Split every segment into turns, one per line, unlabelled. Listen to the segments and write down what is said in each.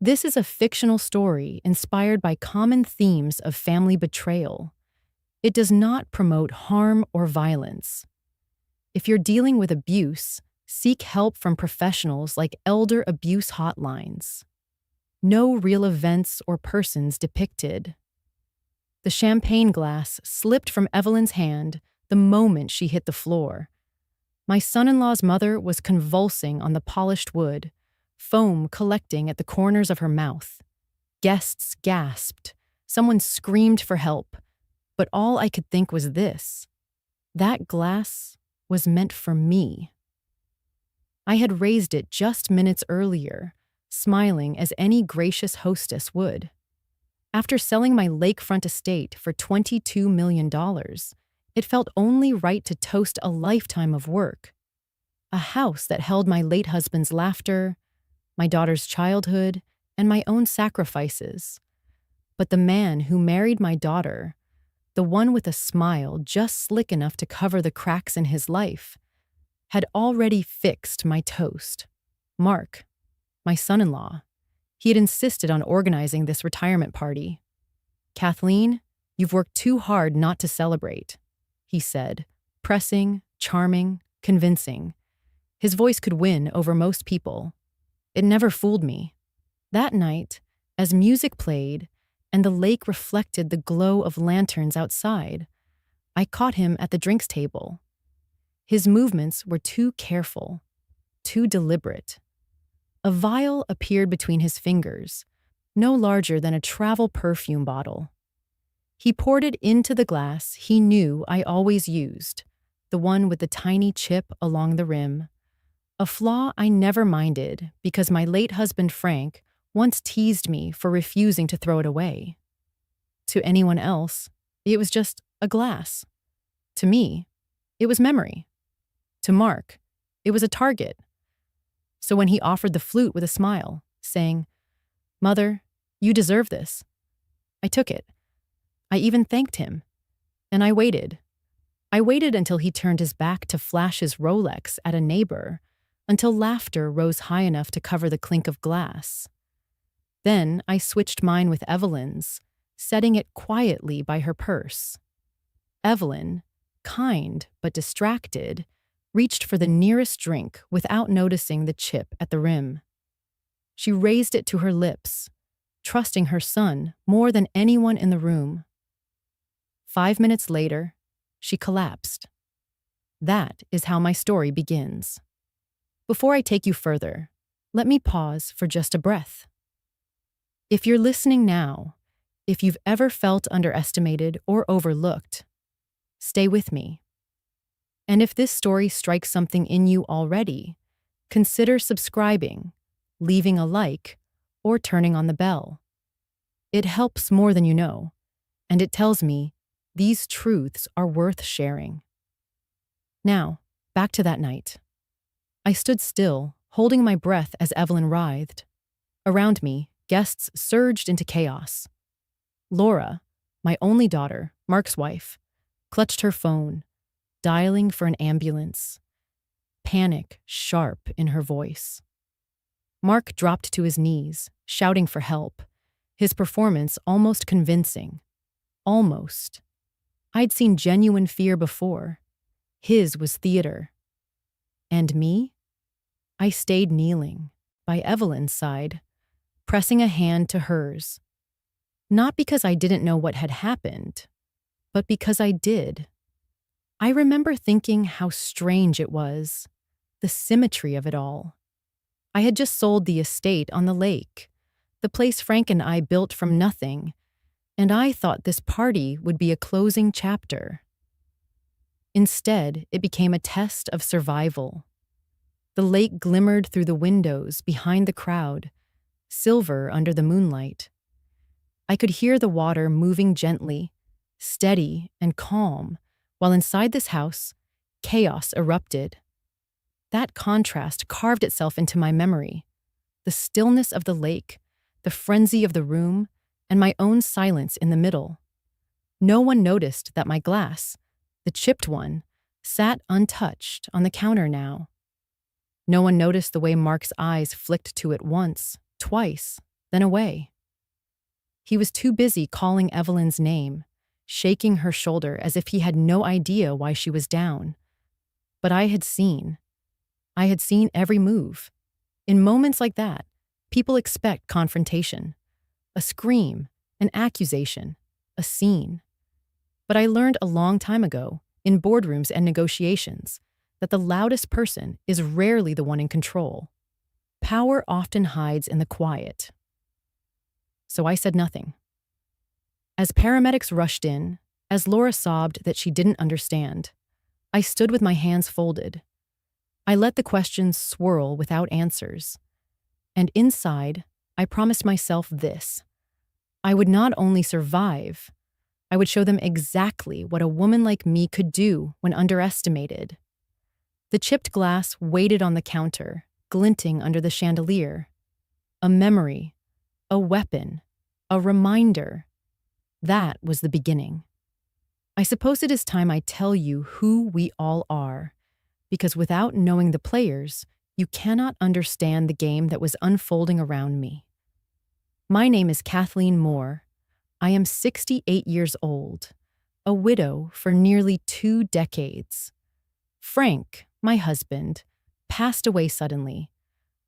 This is a fictional story inspired by common themes of family betrayal. It does not promote harm or violence. If you're dealing with abuse, seek help from professionals like elder abuse hotlines. No real events or persons depicted. The champagne glass slipped from Evelyn's hand the moment she hit the floor. My son-in-law's mother was convulsing on the polished wood, foam collecting at the corners of her mouth. Guests gasped. Someone screamed for help. But all I could think was this: that glass was meant for me. I had raised it just minutes earlier, smiling as any gracious hostess would. After selling my lakefront estate for $22 million, it felt only right to toast a lifetime of work. A house that held my late husband's laughter, my daughter's childhood, and my own sacrifices. But the man who married my daughter, the one with a smile just slick enough to cover the cracks in his life, had already fixed my toast. Mark, my son-in-law. He had insisted on organizing this retirement party. "Kathleen, you've worked too hard not to celebrate," he said, pressing, charming, convincing. His voice could win over most people. It never fooled me. That night, as music played and the lake reflected the glow of lanterns outside, I caught him at the drinks table. His movements were too careful, too deliberate. A vial appeared between his fingers, no larger than a travel perfume bottle. He poured it into the glass he knew I always used, the one with the tiny chip along the rim. A flaw I never minded because my late husband Frank once teased me for refusing to throw it away. To anyone else, it was just a glass. To me, it was memory. To Mark, it was a target. So when he offered the flute with a smile, saying, "Mother, you deserve this," I took it. I even thanked him. And I waited. I waited until he turned his back to flash his Rolex at a neighbor, until laughter rose high enough to cover the clink of glass. Then I switched mine with Evelyn's, setting it quietly by her purse. Evelyn, kind but distracted, reached for the nearest drink without noticing the chip at the rim. She raised it to her lips, trusting her son more than anyone in the room. 5 minutes later, she collapsed. That is how my story begins. Before I take you further, let me pause for just a breath. If you're listening now, if you've ever felt underestimated or overlooked, stay with me. And if this story strikes something in you already, consider subscribing, leaving a like, or turning on the bell. It helps more than you know, and it tells me these truths are worth sharing. Now, back to that night. I stood still, holding my breath as Evelyn writhed. Around me, guests surged into chaos. Laura, my only daughter, Mark's wife, clutched her phone, dialing for an ambulance. Panic sharp in her voice. Mark dropped to his knees, shouting for help, his performance almost convincing. Almost. I'd seen genuine fear before. His was theater. And me? I stayed kneeling, by Evelyn's side, pressing a hand to hers. Not because I didn't know what had happened, but because I did. I remember thinking how strange it was, the symmetry of it all. I had just sold the estate on the lake, the place Frank and I built from nothing, and I thought this party would be a closing chapter. Instead, it became a test of survival. The lake glimmered through the windows behind the crowd, silver under the moonlight. I could hear the water moving gently, steady and calm, while inside this house, chaos erupted. That contrast carved itself into my memory. The stillness of the lake, the frenzy of the room, and my own silence in the middle. No one noticed that my glass, the chipped one, sat untouched on the counter now. No one noticed the way Mark's eyes flicked to it once, twice, then away. He was too busy calling Evelyn's name, shaking her shoulder as if he had no idea why she was down. But I had seen every move. In moments like that, people expect confrontation, a scream, an accusation, a scene. But I learned a long time ago, in boardrooms and negotiations, that the loudest person is rarely the one in control. Power often hides in the quiet. So I said nothing. As paramedics rushed in, as Laura sobbed that she didn't understand, I stood with my hands folded. I let the questions swirl without answers. And inside, I promised myself this. I would not only survive, I would show them exactly what a woman like me could do when underestimated. The chipped glass waited on the counter, glinting under the chandelier. A memory, a weapon, a reminder. That was the beginning. I suppose it is time I tell you who we all are, because without knowing the players, you cannot understand the game that was unfolding around me. My name is Kathleen Moore. I am 68 years old, a widow for nearly 2 decades. Frank, my husband, passed away suddenly,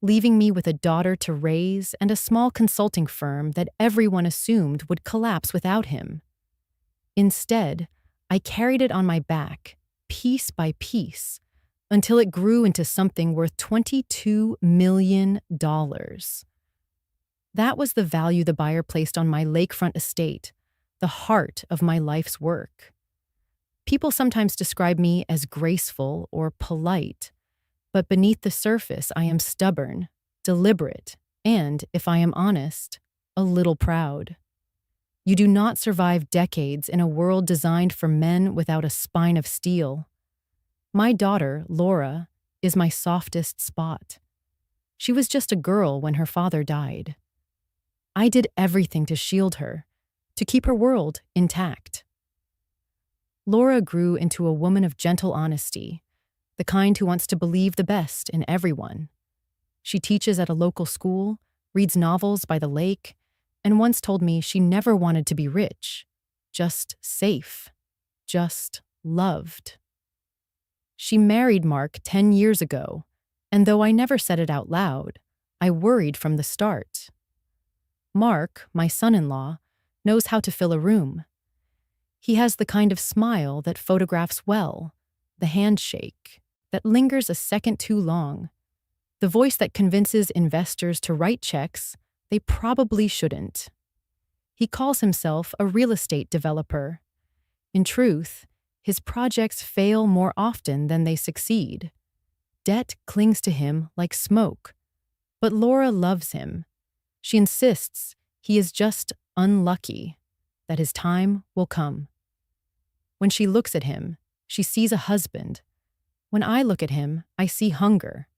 leaving me with a daughter to raise and a small consulting firm that everyone assumed would collapse without him. Instead, I carried it on my back, piece by piece, until it grew into something worth $22 million. That was the value the buyer placed on my lakefront estate, the heart of my life's work. People sometimes describe me as graceful or polite, but beneath the surface I am stubborn, deliberate, and, if I am honest, a little proud. You do not survive decades in a world designed for men without a spine of steel. My daughter, Laura, is my softest spot. She was just a girl when her father died. I did everything to shield her, to keep her world intact. Laura grew into a woman of gentle honesty, the kind who wants to believe the best in everyone. She teaches at a local school, reads novels by the lake, and once told me she never wanted to be rich, just safe, just loved. She married Mark 10 years ago, and though I never said it out loud, I worried from the start. Mark, my son-in-law, knows how to fill a room. He has the kind of smile that photographs well, the handshake that lingers a second too long, the voice that convinces investors to write checks they probably shouldn't. He calls himself a real estate developer. In truth, his projects fail more often than they succeed. Debt clings to him like smoke. But Laura loves him. She insists he is just unlucky, that his time will come. When she looks at him, she sees a husband. When I look at him, I see hunger.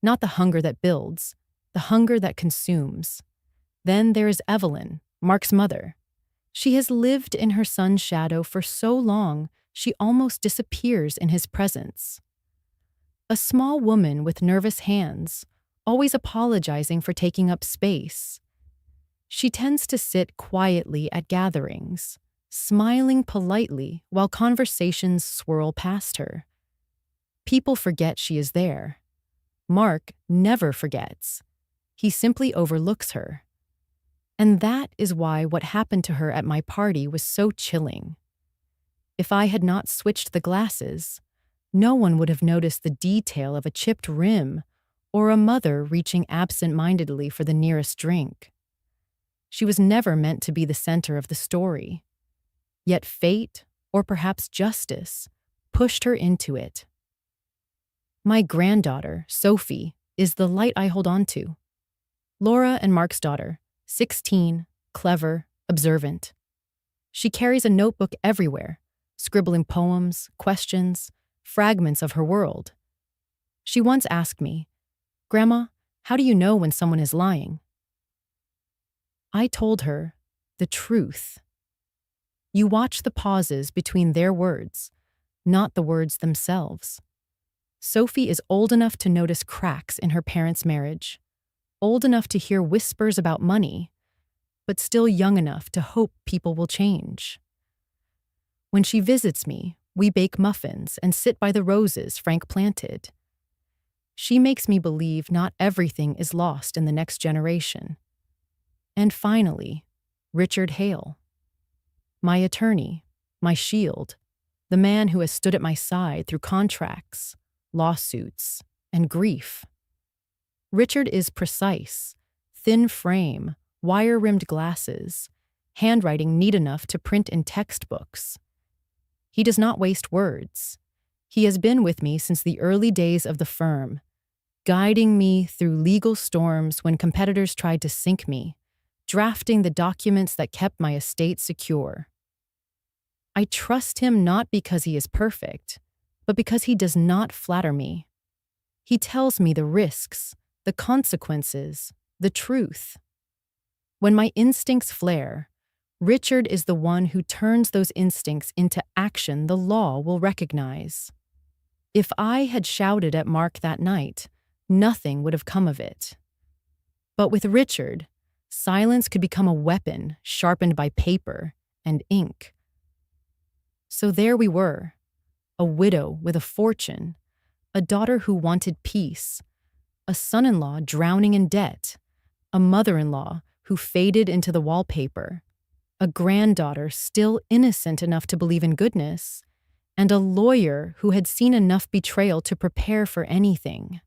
Not the hunger that builds, the hunger that consumes. Then there is Evelyn, Mark's mother. She has lived in her son's shadow for so long, she almost disappears in his presence. A small woman with nervous hands, always apologizing for taking up space. She tends to sit quietly at gatherings, smiling politely while conversations swirl past her. People forget she is there. Mark never forgets. He simply overlooks her. And that is why what happened to her at my party was so chilling. If I had not switched the glasses, no one would have noticed the detail of a chipped rim or a mother reaching absent-mindedly for the nearest drink. She was never meant to be the center of the story. Yet fate, or perhaps justice, pushed her into it. My granddaughter, Sophie, is the light I hold on to. Laura and Mark's daughter, 16, clever, observant. She carries a notebook everywhere, scribbling poems, questions, fragments of her world. She once asked me, "Grandma, how do you know when someone is lying?" I told her the truth. You watch the pauses between their words, not the words themselves. Sophie is old enough to notice cracks in her parents' marriage. old enough to hear whispers about money, but still young enough to hope people will change. When she visits me, we bake muffins and sit by the roses Frank planted. She makes me believe not everything is lost in the next generation. And finally, Richard Hale. My attorney, my shield, the man who has stood at my side through contracts, lawsuits, and grief. Richard is precise, thin frame, wire-rimmed glasses, handwriting neat enough to print in textbooks. He does not waste words. He has been with me since the early days of the firm, guiding me through legal storms when competitors tried to sink me, drafting the documents that kept my estate secure. I trust him not because he is perfect, but because he does not flatter me. He tells me the risks, the consequences, the truth. When my instincts flare, Richard is the one who turns those instincts into action the law will recognize. If I had shouted at Mark that night, nothing would have come of it. But with Richard, silence could become a weapon sharpened by paper and ink. So there we were, a widow with a fortune, a daughter who wanted peace, a son-in-law drowning in debt, a mother-in-law who faded into the wallpaper, a granddaughter still innocent enough to believe in goodness, and a lawyer who had seen enough betrayal to prepare for anything.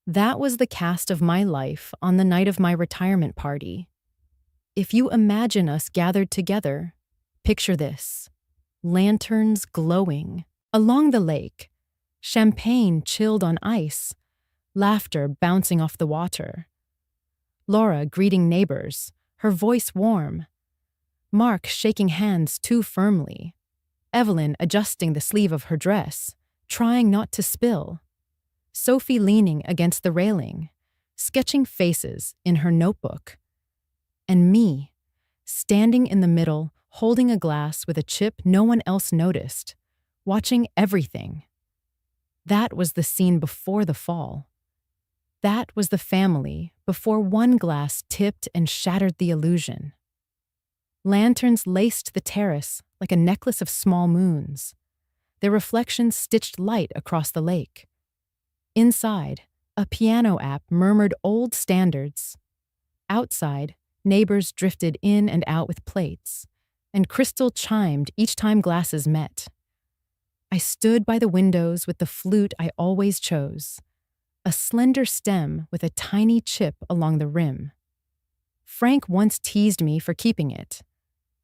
That was the cast of my life on the night of my retirement party. If you imagine us gathered together, picture this: lanterns glowing along the lake, champagne chilled on ice, laughter bouncing off the water. Laura greeting neighbors, her voice warm. Mark shaking hands too firmly. Evelyn adjusting the sleeve of her dress, trying not to spill. Sophie leaning against the railing, sketching faces in her notebook. And me, standing in the middle, holding a glass with a chip no one else noticed, watching everything. That was the scene before the fall. That was the family before one glass tipped and shattered the illusion. Lanterns laced the terrace like a necklace of small moons, their reflections stitched light across the lake. Inside, a piano app murmured old standards. Outside, neighbors drifted in and out with plates, and crystal chimed each time glasses met. I stood by the windows with the flute I always chose, a slender stem with a tiny chip along the rim. Frank once teased me for keeping it.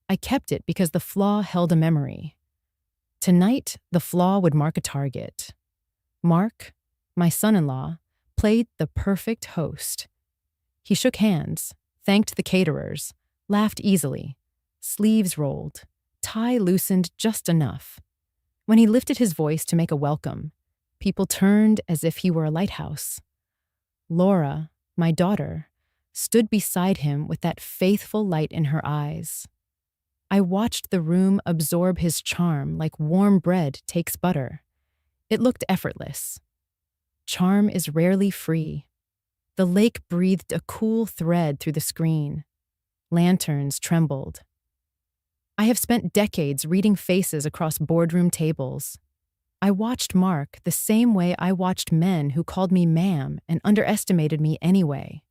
I kept it because the flaw held a memory. Tonight, the flaw would mark a target. Mark, my son-in-law, played the perfect host. He shook hands, thanked the caterers, laughed easily, sleeves rolled, tie loosened just enough. When he lifted his voice to make a welcome, people turned as if he were a lighthouse. Laura, my daughter, stood beside him with that faithful light in her eyes. I watched the room absorb his charm like warm bread takes butter. It looked effortless. Charm is rarely free. The lake breathed a cool thread through the screen. Lanterns trembled. I have spent decades reading faces across boardroom tables. I watched Mark the same way I watched men who called me ma'am and underestimated me anyway.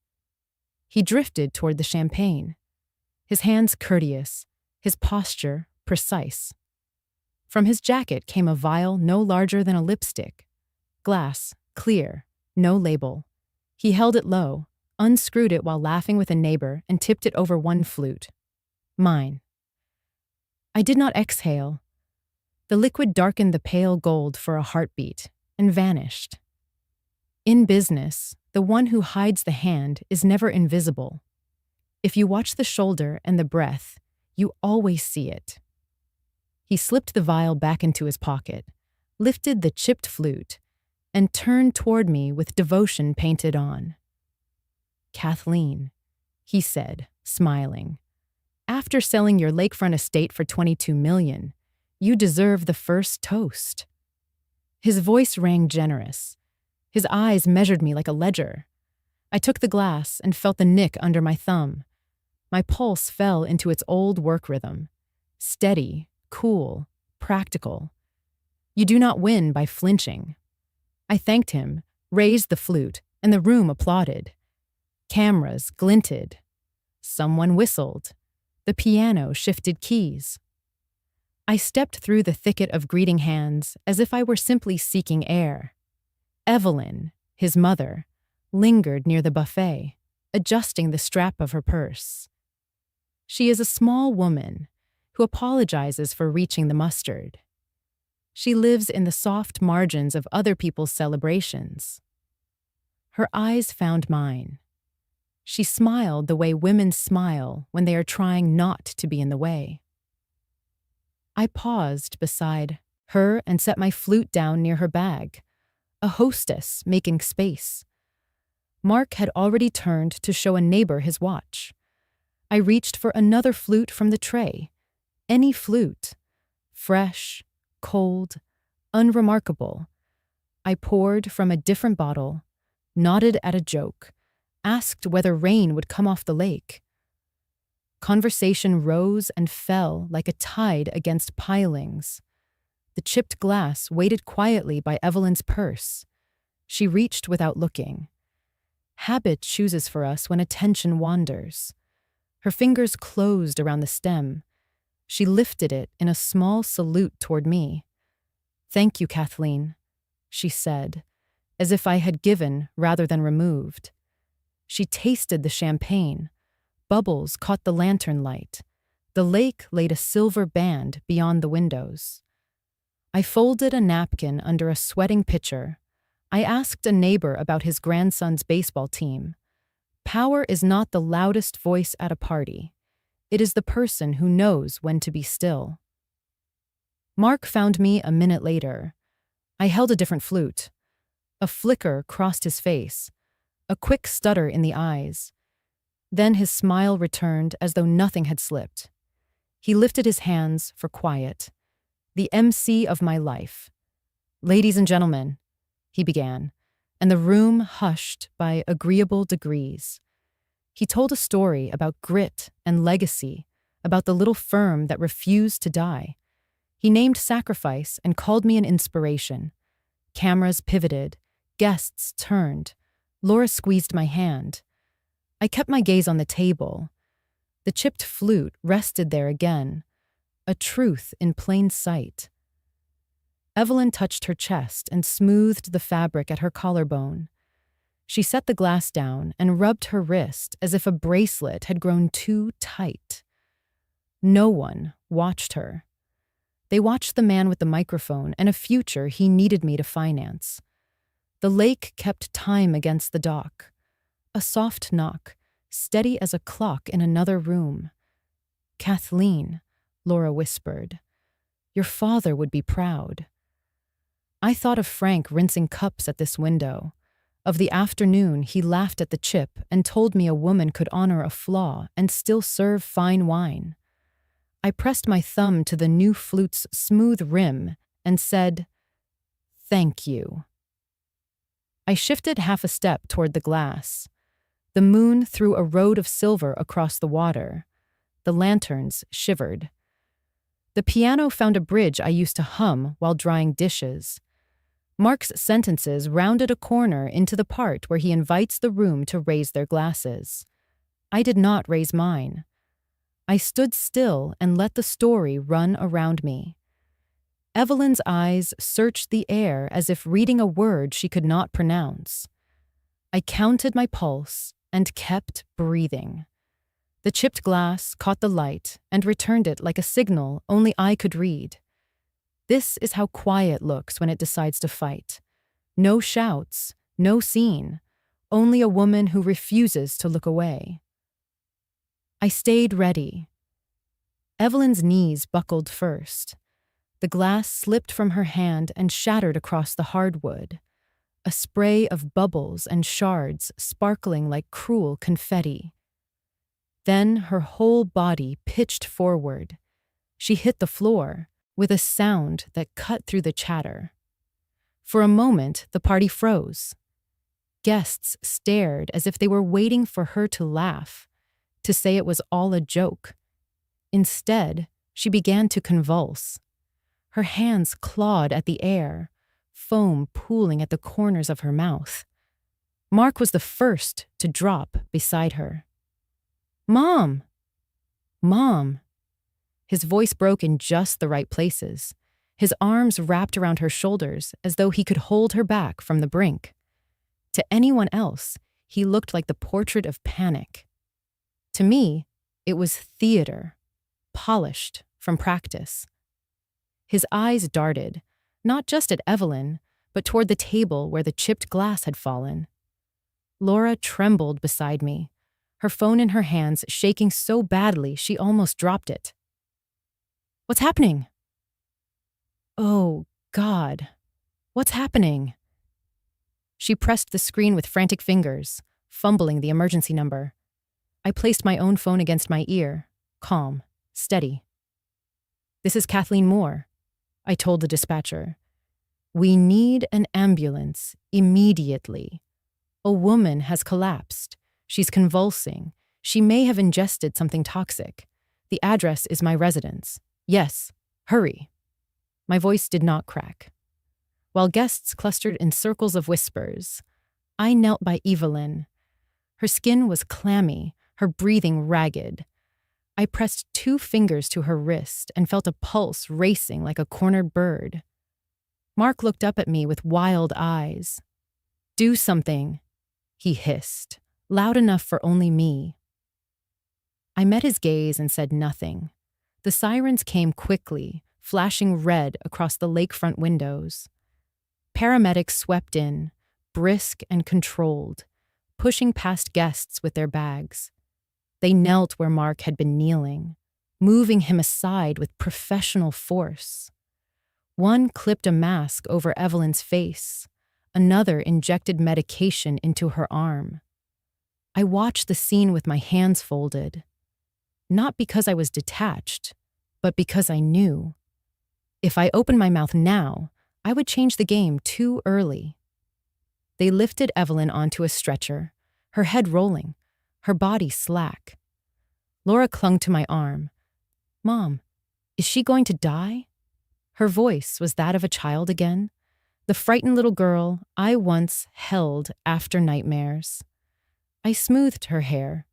He drifted toward the champagne, his hands courteous, his posture precise. From his jacket came a vial no larger than a lipstick. Glass, clear, no label. He held it low, unscrewed it while laughing with a neighbor, and tipped it over one flute. Mine. I did not exhale. The liquid darkened the pale gold for a heartbeat and vanished. In business, the one who hides the hand is never invisible. If you watch the shoulder and the breath, you always see it. He slipped the vial back into his pocket, lifted the chipped flute, and turned toward me with devotion painted on. Kathleen, he said, smiling, after selling your lakefront estate for $22 million, you deserve the first toast. His voice rang generous. His eyes measured me like a ledger. I took the glass and felt the nick under my thumb. My pulse fell into its old work rhythm. Steady, cool, practical. You do not win by flinching. I thanked him, raised the flute, and the room applauded. Cameras glinted. Someone whistled. The piano shifted keys. I stepped through the thicket of greeting hands as if I were simply seeking air. Evelyn, his mother, lingered near the buffet, adjusting the strap of her purse. She is a small woman who apologizes for reaching the mustard. She lives in the soft margins of other people's celebrations. Her eyes found mine. She smiled the way women smile when they are trying not to be in the way. I paused beside her and set my flute down near her bag, a hostess making space. Mark had already turned to show a neighbor his watch. I reached for another flute from the tray. Any flute. Fresh, cold, unremarkable. I poured from a different bottle, nodded at a joke, asked whether rain would come off the lake. Conversation rose and fell like a tide against pilings. The chipped glass waited quietly by Evelyn's purse. She reached without looking. Habit chooses for us when attention wanders. Her fingers closed around the stem. She lifted it in a small salute toward me. "Thank you, Kathleen," she said, as if I had given rather than removed. She tasted the champagne. Bubbles caught the lantern light. The lake laid a silver band beyond the windows. I folded a napkin under a sweating pitcher. I asked a neighbor about his grandson's baseball team. Power is not the loudest voice at a party. It is the person who knows when to be still. Mark found me a minute later. I held a different flute. A flicker crossed his face, a quick stutter in the eyes. Then his smile returned as though nothing had slipped. He lifted his hands for quiet. "The MC of my life. Ladies and gentlemen," he began, and the room hushed by agreeable degrees. He told a story about grit and legacy, about the little firm that refused to die. He named sacrifice and called me an inspiration. Cameras pivoted. Guests turned. Laura squeezed my hand. I kept my gaze on the table. The chipped flute rested there again, a truth in plain sight. Evelyn touched her chest and smoothed the fabric at her collarbone. She set the glass down and rubbed her wrist as if a bracelet had grown too tight. No one watched her. They watched the man with the microphone and a future he needed me to finance. The lake kept time against the dock. A soft knock, steady as a clock in another room. "Kathleen," Laura whispered. "Your father would be proud." I thought of Frank rinsing cups at this window, of the afternoon he laughed at the chip and told me a woman could honor a flaw and still serve fine wine. I pressed my thumb to the new flute's smooth rim and said, "Thank you." I shifted half a step toward the glass. The moon threw a road of silver across the water. The lanterns shivered. The piano found a bridge I used to hum while drying dishes. Mark's sentences rounded a corner into the part where he invites the room to raise their glasses. I did not raise mine. I stood still and let the story run around me. Evelyn's eyes searched the air as if reading a word she could not pronounce. I counted my pulse and kept breathing. The chipped glass caught the light and returned it like a signal only I could read. This is how quiet looks when it decides to fight. No shouts, no scene, only a woman who refuses to look away. I stayed ready. Evelyn's knees buckled first. The glass slipped from her hand and shattered across the hardwood, a spray of bubbles and shards sparkling like cruel confetti. Then her whole body pitched forward. She hit the floor with a sound that cut through the chatter. For a moment, the party froze. Guests stared as if they were waiting for her to laugh, to say it was all a joke. Instead, she began to convulse. Her hands clawed at the air, foam pooling at the corners of her mouth. Mark was the first to drop beside her. "Mom! Mom!" His voice broke in just the right places. His arms wrapped around her shoulders as though he could hold her back from the brink. To anyone else, he looked like the portrait of panic. To me, it was theater, polished from practice. His eyes darted, not just at Evelyn, but toward the table where the chipped glass had fallen. Laura trembled beside me, her phone in her hands shaking so badly she almost dropped it. "What's happening?" "Oh, God. What's happening?" She pressed the screen with frantic fingers, fumbling the emergency number. I placed my own phone against my ear, calm, steady. "This is Kathleen Moore," I told the dispatcher. "We need an ambulance immediately. A woman has collapsed. She's convulsing. She may have ingested something toxic. The address is my residence. Yes, hurry." My voice did not crack. While guests clustered in circles of whispers, I knelt by Evelyn. Her skin was clammy, her breathing ragged. I pressed 2 fingers to her wrist and felt a pulse racing like a cornered bird. Mark looked up at me with wild eyes. "Do something," he hissed, loud enough for only me. I met his gaze and said nothing. The sirens came quickly, flashing red across the lakefront windows. Paramedics swept in, brisk and controlled, pushing past guests with their bags. They knelt where Mark had been kneeling, moving him aside with professional force. One clipped a mask over Evelyn's face. Another injected medication into her arm. I watched the scene with my hands folded. Not because I was detached, but because I knew. If I opened my mouth now, I would change the game too early. They lifted Evelyn onto a stretcher, her head rolling, her body slack. Laura clung to my arm. "Mom, is she going to die?" Her voice was that of a child again, the frightened little girl I once held after nightmares. I smoothed her hair.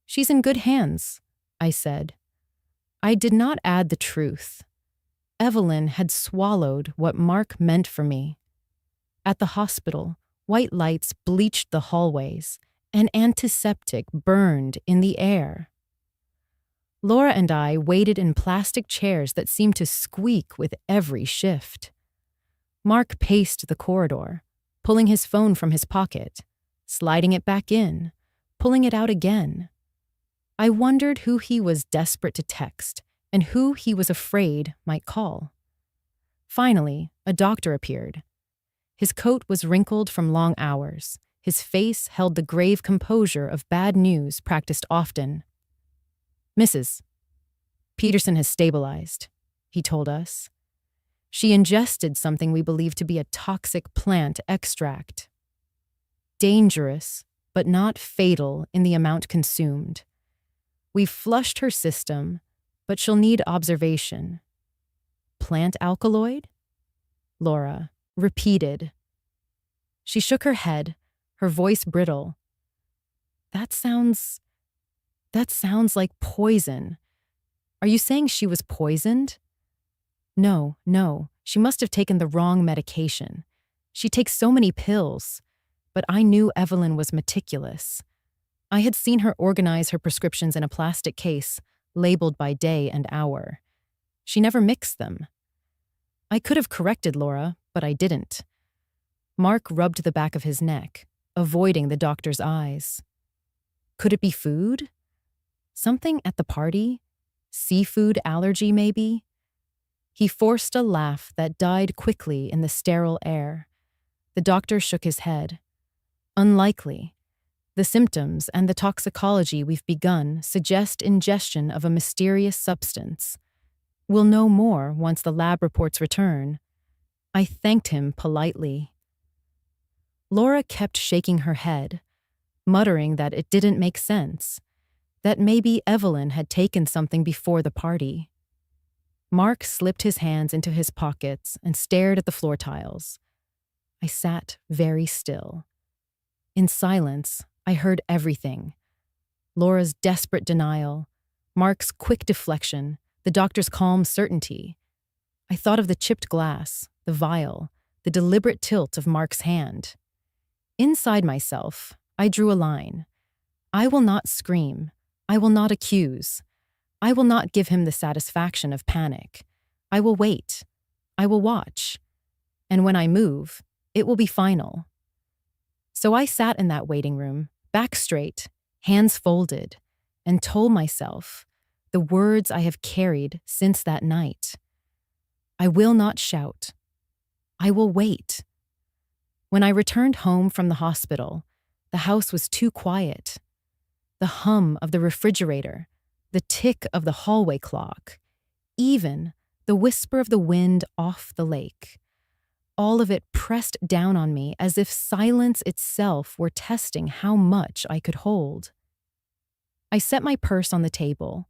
"She's in good hands," I said. I did not add the truth. Evelyn had swallowed what Mark meant for me. At the hospital, white lights bleached the hallways, and antiseptic burned in the air. Laura and I waited in plastic chairs that seemed to squeak with every shift. Mark paced the corridor, pulling his phone from his pocket, sliding it back in, pulling it out again. I wondered who he was desperate to text and who he was afraid might call. Finally, a doctor appeared. His coat was wrinkled from long hours. His face held the grave composure of bad news practiced often. "Mrs. Peterson has stabilized," he told us. "She ingested something we believe to be a toxic plant extract. Dangerous, but not fatal in the amount consumed. We've flushed her system, but she'll need observation." "Plant alkaloid?" Laura repeated. She shook her head, her voice brittle. That sounds like poison. Are you saying she was poisoned?" No, she must have taken the wrong medication. She takes so many pills, but I knew Evelyn was meticulous. I had seen her organize her prescriptions in a plastic case, labeled by day and hour. She never mixed them. I could have corrected Laura, but I didn't. Mark rubbed the back of his neck, avoiding the doctor's eyes. Could it be food? Something at the party? Seafood allergy, maybe? He forced a laugh that died quickly in the sterile air. The doctor shook his head. Unlikely. The symptoms and the toxicology we've begun suggest ingestion of a mysterious substance. We'll know more once the lab reports return. I thanked him politely. Laura kept shaking her head, muttering that it didn't make sense, that maybe Evelyn had taken something before the party. Mark slipped his hands into his pockets and stared at the floor tiles. I sat very still. In silence, I heard everything. Laura's desperate denial, Mark's quick deflection, the doctor's calm certainty. I thought of the chipped glass, the vial, the deliberate tilt of Mark's hand. Inside myself, I drew a line. I will not scream. I will not accuse. I will not give him the satisfaction of panic. I will wait. I will watch. And when I move, it will be final. So I sat in that waiting room, back straight, hands folded, and told myself the words I have carried since that night. I will not shout. I will wait. When I returned home from the hospital, the house was too quiet. The hum of the refrigerator, the tick of the hallway clock, even the whisper of the wind off the lake. All of it pressed down on me as if silence itself were testing how much I could hold. I set my purse on the table,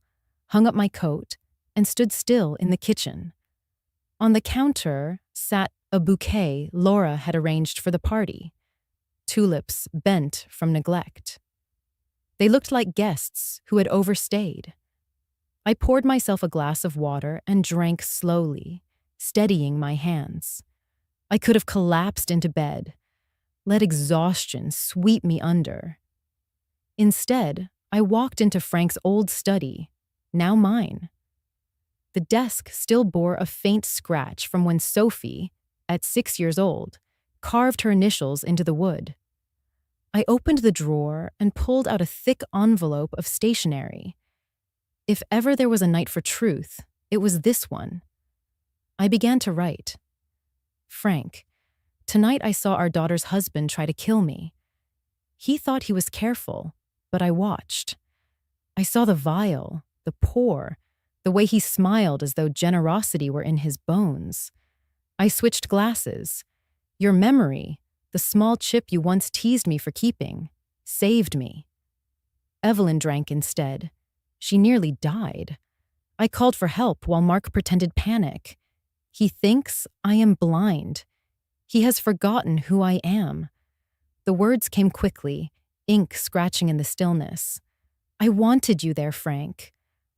hung up my coat, and stood still in the kitchen. On the counter sat a bouquet Laura had arranged for the party, tulips bent from neglect. They looked like guests who had overstayed. I poured myself a glass of water and drank slowly, steadying my hands. I could have collapsed into bed, let exhaustion sweep me under. Instead, I walked into Frank's old study, now mine. The desk still bore a faint scratch from when Sophie, at 6 years old, carved her initials into the wood. I opened the drawer and pulled out a thick envelope of stationery. If ever there was a night for truth, it was this one. I began to write. Frank, tonight I saw our daughter's husband try to kill me. He thought he was careful, but I watched. I saw the vial, the pour, the way he smiled as though generosity were in his bones. I switched glasses. Your memory, the small chip you once teased me for keeping, saved me. Evelyn drank instead. She nearly died. I called for help while Mark pretended panic. He thinks I am blind. He has forgotten who I am. The words came quickly, ink scratching in the stillness. I wanted you there, Frank.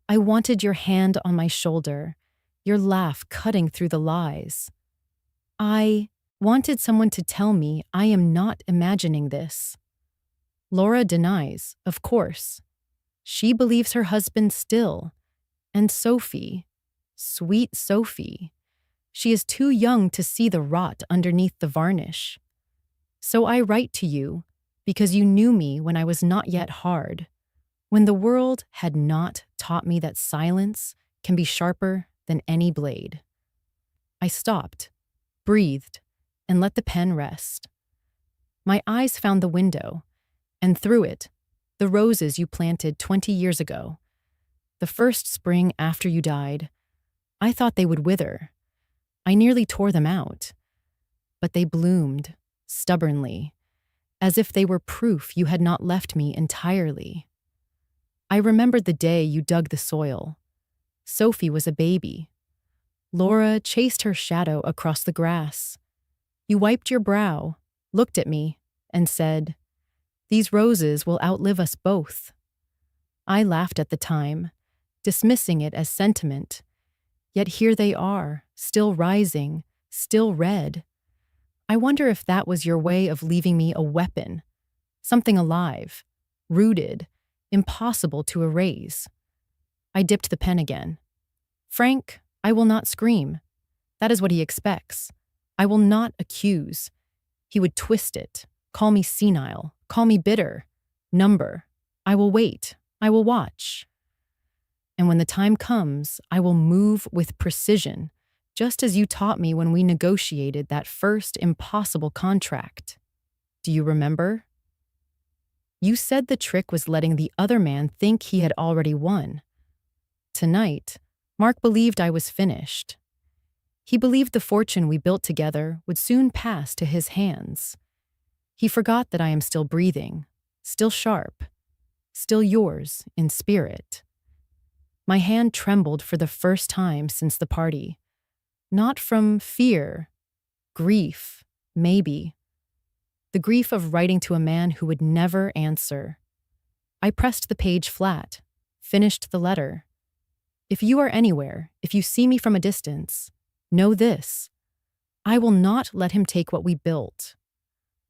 I wanted your hand on my shoulder, your laugh cutting through the lies. I wanted someone to tell me I am not imagining this. Laura denies, of course. She believes her husband still. And Sophie, sweet Sophie, she is too young to see the rot underneath the varnish. So I write to you because you knew me when I was not yet hard, when the world had not taught me that silence can be sharper than any blade. I stopped, breathed, and let the pen rest. My eyes found the window, and through it, the roses you planted 20 years ago. The first spring after you died, I thought they would wither. I nearly tore them out. But they bloomed, stubbornly, as if they were proof you had not left me entirely. I remembered the day you dug the soil. Sophie was a baby. Laura chased her shadow across the grass. You wiped your brow, looked at me, and said, "These roses will outlive us both." I laughed at the time, dismissing it as sentiment. Yet here they are, still rising, still red. I wonder if that was your way of leaving me a weapon, something alive, rooted, impossible to erase. I dipped the pen again. Frank, I will not scream. That is what he expects. I will not accuse. He would twist it, call me senile, call me bitter, number. I will wait. I will watch. And when the time comes, I will move with precision, just as you taught me when we negotiated that first impossible contract. Do you remember? You said the trick was letting the other man think he had already won. Tonight, Mark believed I was finished. He believed the fortune we built together would soon pass to his hands. He forgot that I am still breathing, still sharp, still yours in spirit. My hand trembled for the first time since the party. Not from fear, grief, maybe. The grief of writing to a man who would never answer. I pressed the page flat, finished the letter. If you are anywhere, if you see me from a distance, know this. I will not let him take what we built.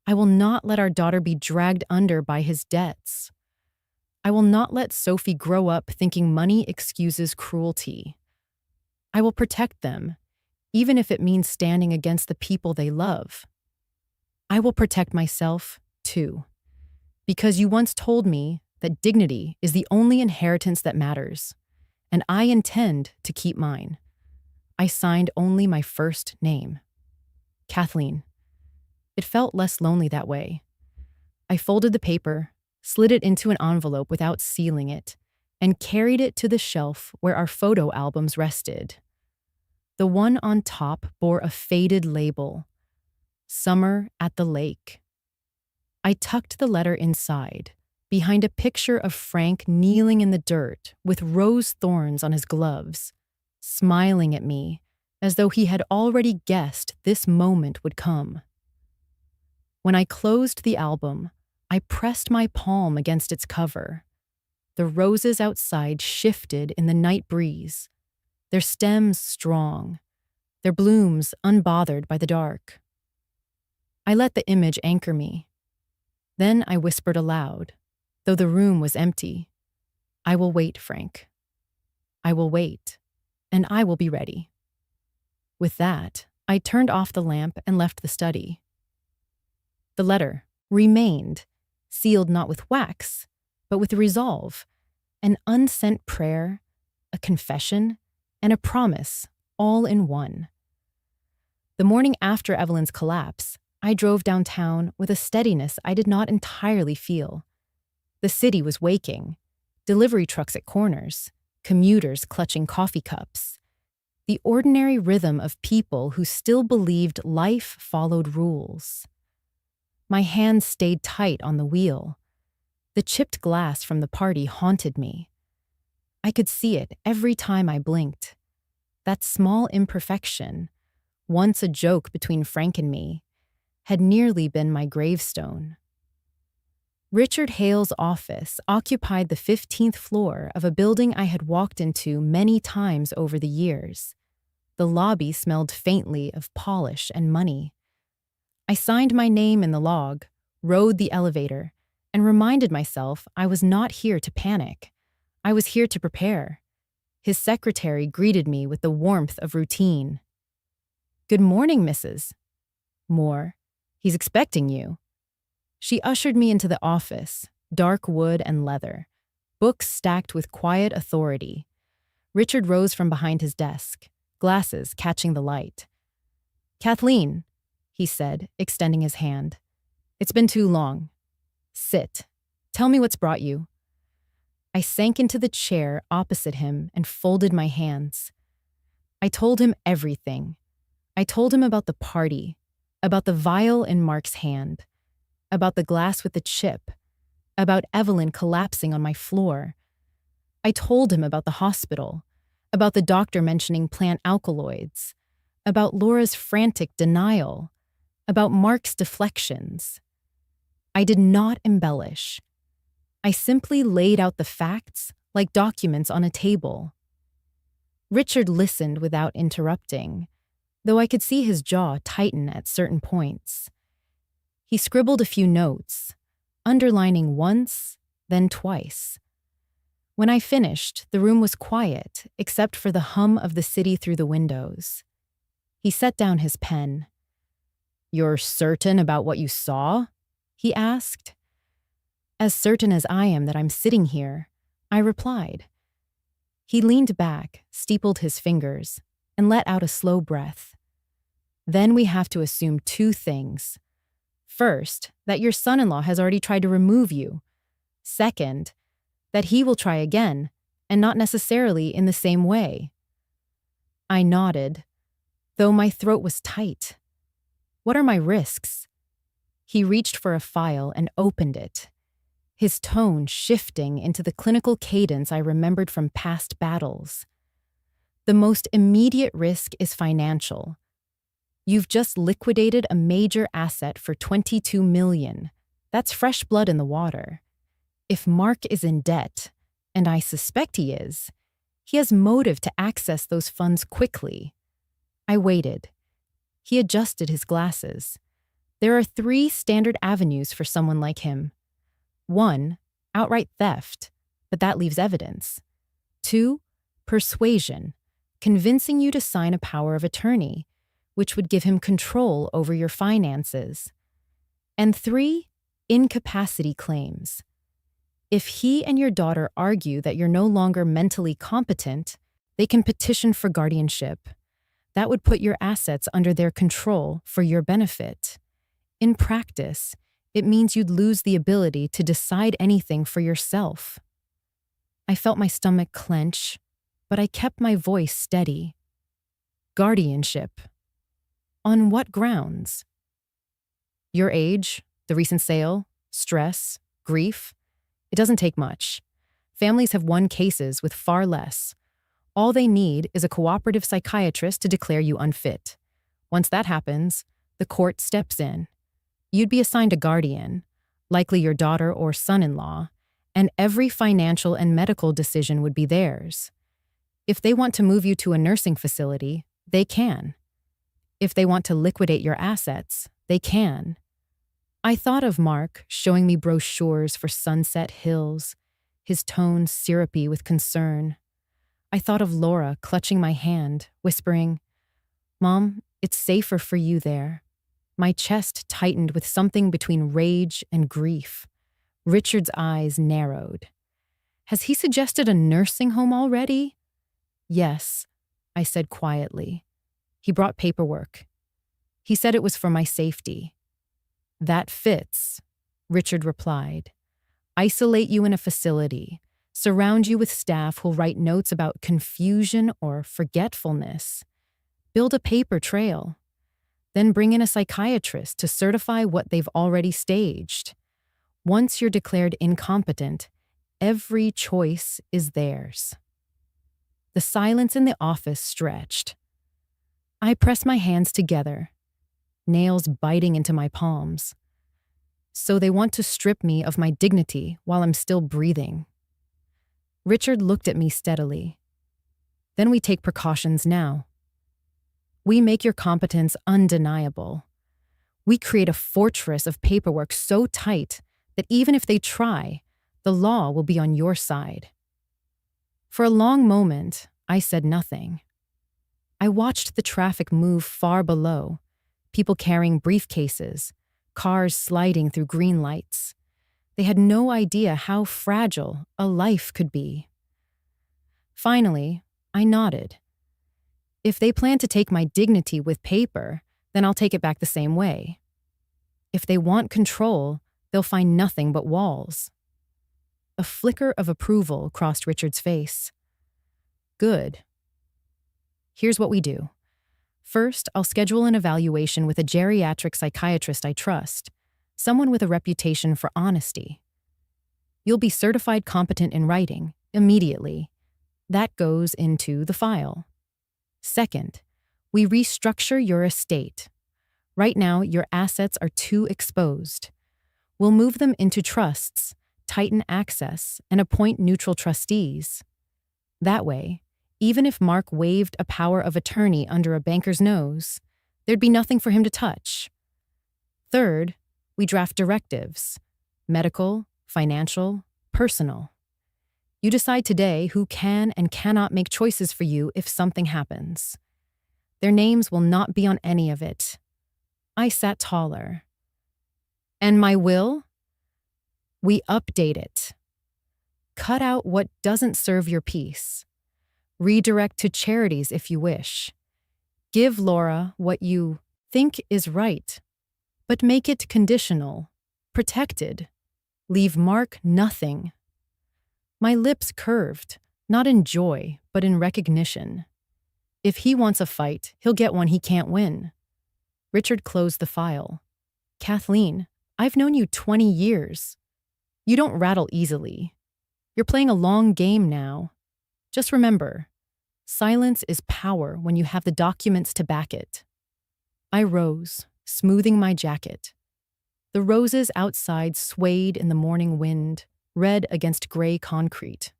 I will not let our daughter be dragged under by his debts. I will not let Sophie grow up thinking money excuses cruelty. I will protect them, even if it means standing against the people they love. I will protect myself, too, because you once told me that dignity is the only inheritance that matters, and I intend to keep mine. I signed only my first name, Kathleen. It felt less lonely that way. I folded the paper, slid it into an envelope without sealing it, and carried it to the shelf where our photo albums rested. The one on top bore a faded label, Summer at the Lake. I tucked the letter inside, behind a picture of Frank kneeling in the dirt with rose thorns on his gloves, smiling at me as though he had already guessed this moment would come. When I closed the album, I pressed my palm against its cover. The roses outside shifted in the night breeze, their stems strong, their blooms unbothered by the dark. I let the image anchor me. Then I whispered aloud, though the room was empty, I will wait, Frank. I will wait, and I will be ready. With that, I turned off the lamp and left the study. The letter remained, sealed not with wax, but with resolve, an unsent prayer, a confession, and a promise, all in one. The morning after Evelyn's collapse, I drove downtown with a steadiness I did not entirely feel. The city was waking, delivery trucks at corners, commuters clutching coffee cups. The ordinary rhythm of people who still believed life followed rules. My hands stayed tight on the wheel. The chipped glass from the party haunted me. I could see it every time I blinked. That small imperfection, once a joke between Frank and me, had nearly been my gravestone. Richard Hale's office occupied the 15th floor of a building I had walked into many times over the years. The lobby smelled faintly of polish and money. I signed my name in the log, rode the elevator, and reminded myself I was not here to panic. I was here to prepare. His secretary greeted me with the warmth of routine. "Good morning, Mrs. Moore. He's expecting you." She ushered me into the office, dark wood and leather, books stacked with quiet authority. Richard rose from behind his desk, glasses catching the light. "Kathleen," he said, extending his hand. "It's been too long. Sit. Tell me what's brought you." I sank into the chair opposite him and folded my hands. I told him everything. I told him about the party, about the vial in Mark's hand, about the glass with the chip, about Evelyn collapsing on my floor. I told him about the hospital, about the doctor mentioning plant alkaloids, about Laura's frantic denial, about Mark's deflections. I did not embellish. I simply laid out the facts like documents on a table. Richard listened without interrupting, though I could see his jaw tighten at certain points. He scribbled a few notes, underlining once, then twice. When I finished, the room was quiet, except for the hum of the city through the windows. He set down his pen. "You're certain about what you saw?" he asked. "As certain as I am that I'm sitting here," I replied. He leaned back, steepled his fingers, and let out a slow breath. "Then we have to assume two things. First, that your son-in-law has already tried to remove you. Second, that he will try again, and not necessarily in the same way." I nodded, though my throat was tight. "What are my risks?" He reached for a file and opened it, his tone shifting into the clinical cadence I remembered from past battles. The most immediate risk is financial. You've just liquidated a major asset for $22 million. That's fresh blood in the water. If Mark is in debt, and I suspect he has motive to access those funds quickly. I waited. He adjusted his glasses. There are 3 standard avenues for someone like him. 1, outright theft, but that leaves evidence. 2, persuasion, convincing you to sign a power of attorney, which would give him control over your finances. And 3, incapacity claims. If he and your daughter argue that you're no longer mentally competent, they can petition for guardianship. That would put your assets under their control for your benefit. In practice, it means you'd lose the ability to decide anything for yourself. I felt my stomach clench, but I kept my voice steady. Guardianship. On what grounds? Your age, the recent sale, stress, grief. It doesn't take much. Families have won cases with far less. All they need is a cooperative psychiatrist to declare you unfit. Once that happens, the court steps in. You'd be assigned a guardian, likely your daughter or son-in-law, and every financial and medical decision would be theirs. If they want to move you to a nursing facility, they can. If they want to liquidate your assets, they can. I thought of Mark showing me brochures for Sunset Hills, his tone syrupy with concern. I thought of Laura clutching my hand, whispering, "Mom, it's safer for you there." My chest tightened with something between rage and grief. Richard's eyes narrowed. Has he suggested a nursing home already? Yes, I said quietly. He brought paperwork. He said it was for my safety. That fits, Richard replied. Isolate you in a facility. Surround you with staff who'll write notes about confusion or forgetfulness. Build a paper trail. Then bring in a psychiatrist to certify what they've already staged. Once you're declared incompetent, every choice is theirs. The silence in the office stretched. I pressed my hands together, nails biting into my palms. So they want to strip me of my dignity while I'm still breathing. Richard looked at me steadily. Then we take precautions now. We make your competence undeniable. We create a fortress of paperwork so tight that even if they try, the law will be on your side. For a long moment, I said nothing. I watched the traffic move far below, people carrying briefcases, cars sliding through green lights. They had no idea how fragile a life could be. Finally, I nodded. If they plan to take my dignity with paper, then I'll take it back the same way. If they want control, they'll find nothing but walls. A flicker of approval crossed Richard's face. Good. Here's what we do. First, I'll schedule an evaluation with a geriatric psychiatrist I trust, someone with a reputation for honesty. You'll be certified competent in writing, immediately. That goes into the file. Second, we restructure your estate. Right now, your assets are too exposed. We'll move them into trusts, tighten access, and appoint neutral trustees. That way, even if Mark waived a power of attorney under a banker's nose, there'd be nothing for him to touch. Third, we draft directives: medical, financial, personal. You decide today who can and cannot make choices for you if something happens. Their names will not be on any of it. I sat taller. And my will? We update it. Cut out what doesn't serve your peace. Redirect to charities if you wish. Give Laura what you think is right, but make it conditional, protected. Leave Mark nothing. My lips curved, not in joy, but in recognition. If he wants a fight, he'll get one he can't win. Richard closed the file. Kathleen, I've known you 20 years. You don't rattle easily. You're playing a long game now. Just remember, silence is power when you have the documents to back it. I rose, smoothing my jacket. The roses outside swayed in the morning wind, red against gray concrete.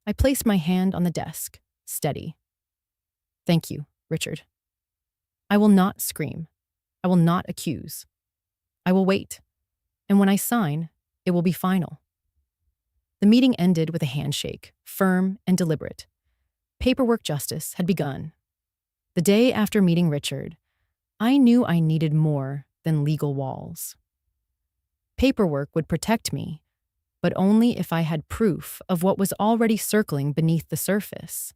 I placed my hand on the desk, steady. Thank you, Richard. I will not scream. I will not accuse. I will wait. And when I sign, it will be final. The meeting ended with a handshake, firm and deliberate. Paperwork justice had begun. The day after meeting Richard, I knew I needed more than legal walls. Paperwork would protect me, but only if I had proof of what was already circling beneath the surface.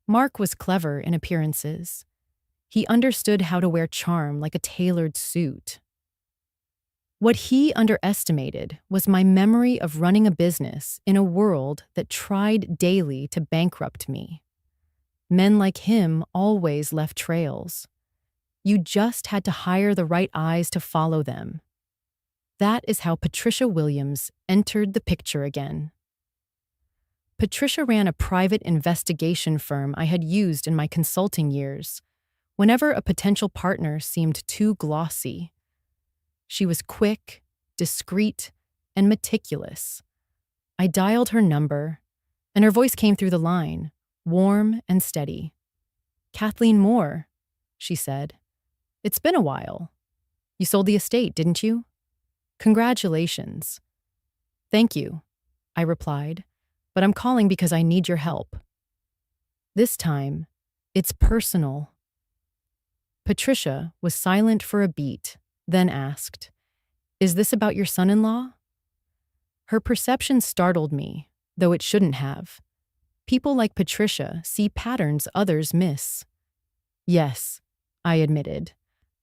Mark was clever in appearances. He understood how to wear charm like a tailored suit. What he underestimated was my memory of running a business in a world that tried daily to bankrupt me. Men like him always left trails. You just had to hire the right eyes to follow them. That is how Patricia Williams entered the picture again. Patricia ran a private investigation firm I had used in my consulting years, whenever a potential partner seemed too glossy. She was quick, discreet, and meticulous. I dialed her number, and her voice came through the line, warm and steady. "Kathleen Moore," she said. "It's been a while. You sold the estate, didn't you? Congratulations." "Thank you," I replied, "but I'm calling because I need your help." This time, it's personal. Patricia was silent for a beat, then asked, "Is this about your son-in-law?" Her perception startled me, though it shouldn't have. People like Patricia see patterns others miss. "Yes," I admitted.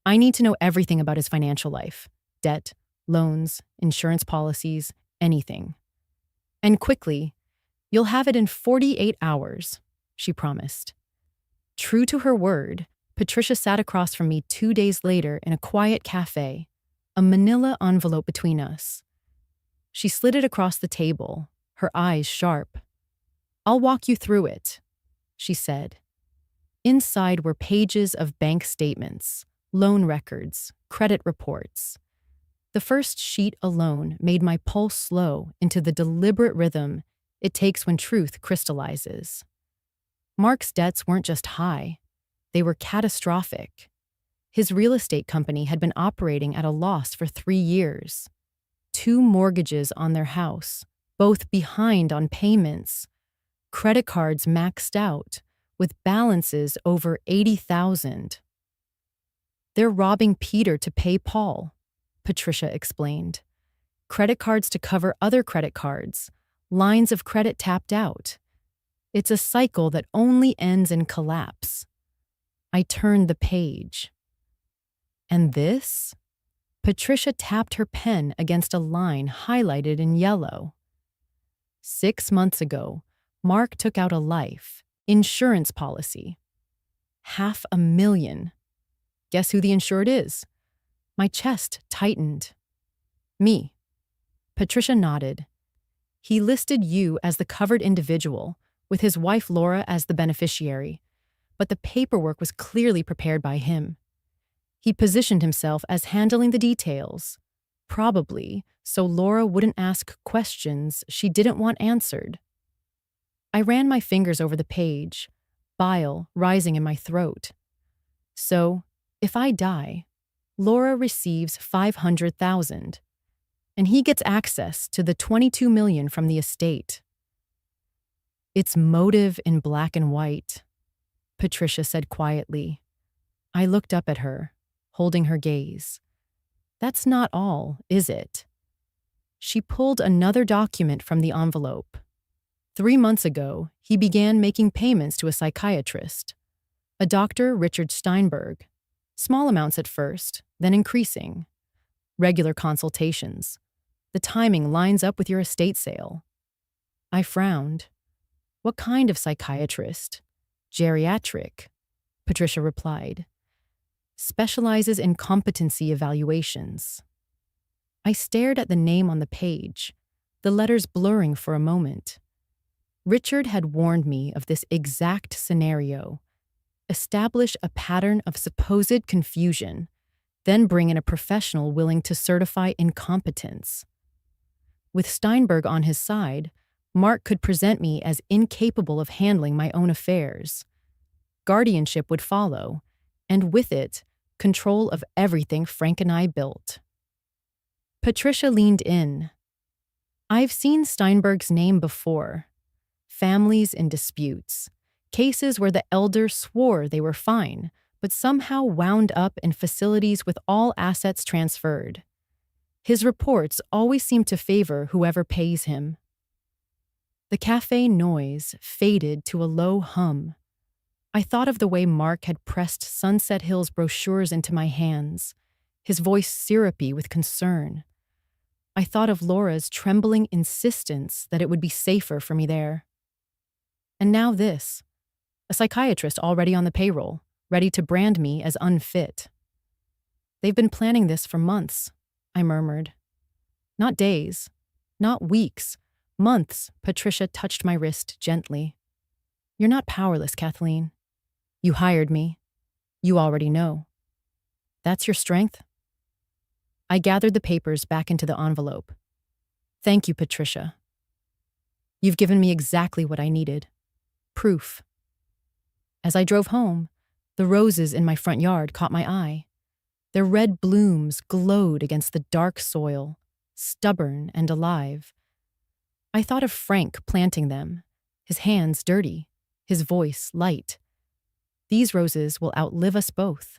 "I need to know everything about his financial life. Debt, loans, insurance policies, anything. And quickly. You'll have it in 48 hours, she promised. True to her word, Patricia sat across from me 2 days later in a quiet cafe, a manila envelope between us. She slid it across the table, her eyes sharp. "I'll walk you through it," she said. Inside were pages of bank statements, loan records, credit reports. The first sheet alone made my pulse slow into the deliberate rhythm it takes when truth crystallizes. Mark's debts weren't just high, they were catastrophic. His real estate company had been operating at a loss for 3 years. 2 mortgages on their house, both behind on payments. Credit cards maxed out, with balances over $80,000. "They're robbing Peter to pay Paul," Patricia explained. "Credit cards to cover other credit cards, lines of credit tapped out. It's a cycle that only ends in collapse." I turned the page. And this? Patricia tapped her pen against a line highlighted in yellow. 6 months ago, Mark took out a life insurance policy. $500,000. Guess who the insured is? My chest tightened. "Me." Patricia nodded. "He listed you as the covered individual, with his wife Laura as the beneficiary, but the paperwork was clearly prepared by him. He positioned himself as handling the details, probably so Laura wouldn't ask questions she didn't want answered." I ran my fingers over the page, bile rising in my throat. "So, if I die, Laura receives $500,000, and he gets access to the $22 million from the estate." "It's motive in black and white," Patricia said quietly. I looked up at her, holding her gaze. "That's not all, is it?" She pulled another document from the envelope. 3 months ago, he began making payments to a psychiatrist, a Dr. Richard Steinberg. Small amounts at first, then increasing. Regular consultations. The timing lines up with your estate sale. I frowned. "What kind of psychiatrist?" "Geriatric," Patricia replied. "Specializes in competency evaluations." I stared at the name on the page, the letters blurring for a moment. Richard had warned me of this exact scenario. Establish a pattern of supposed confusion, then bring in a professional willing to certify incompetence. With Steinberg on his side, Mark could present me as incapable of handling my own affairs. Guardianship would follow, and with it, control of everything Frank and I built. Patricia leaned in. I've seen Steinberg's name before. Families in disputes. Cases where the elder swore they were fine, but somehow wound up in facilities with all assets transferred. His reports always seem to favor whoever pays him. The cafe noise faded to a low hum. I thought of the way Mark had pressed Sunset Hill's brochures into my hands, his voice syrupy with concern. I thought of Laura's trembling insistence that it would be safer for me there. And now this, a psychiatrist already on the payroll, ready to brand me as unfit. They've been planning this for months, I murmured. Not days, not weeks, months. Patricia touched my wrist gently. You're not powerless, Kathleen. You hired me. You already know. That's your strength? I gathered the papers back into the envelope. Thank you, Patricia. You've given me exactly what I needed. Proof. As I drove home, the roses in my front yard caught my eye. Their red blooms glowed against the dark soil, stubborn and alive. I thought of Frank planting them, his hands dirty, his voice light. These roses will outlive us both.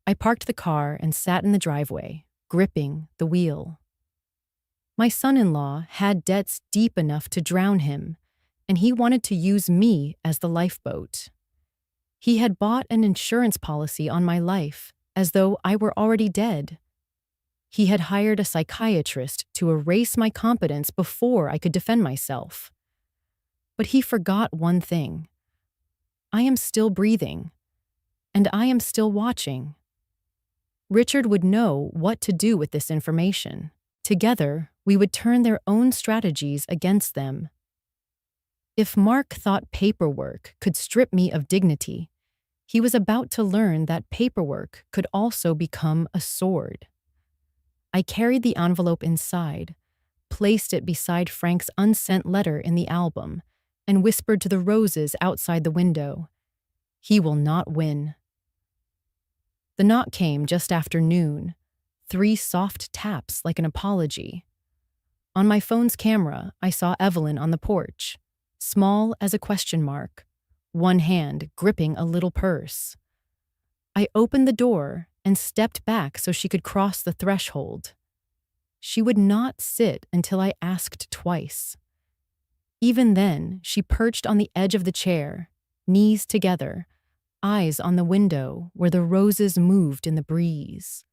I parked the car and sat in the driveway, gripping the wheel. My son-in-law had debts deep enough to drown him, and he wanted to use me as the lifeboat. He had bought an insurance policy on my life, as though I were already dead. He had hired a psychiatrist to erase my competence before I could defend myself. But he forgot one thing. I am still breathing, and I am still watching. Richard would know what to do with this information. Together, we would turn their own strategies against them. If Mark thought paperwork could strip me of dignity, he was about to learn that paperwork could also become a sword. I carried the envelope inside, placed it beside Frank's unsent letter in the album, and whispered to the roses outside the window, "He will not win." The knock came just after noon, 3 soft taps like an apology. On my phone's camera, I saw Evelyn on the porch, small as a question mark, one hand gripping a little purse. I opened the door and stepped back so she could cross the threshold. She would not sit until I asked twice. Even then, she perched on the edge of the chair, knees together, eyes on the window where the roses moved in the breeze.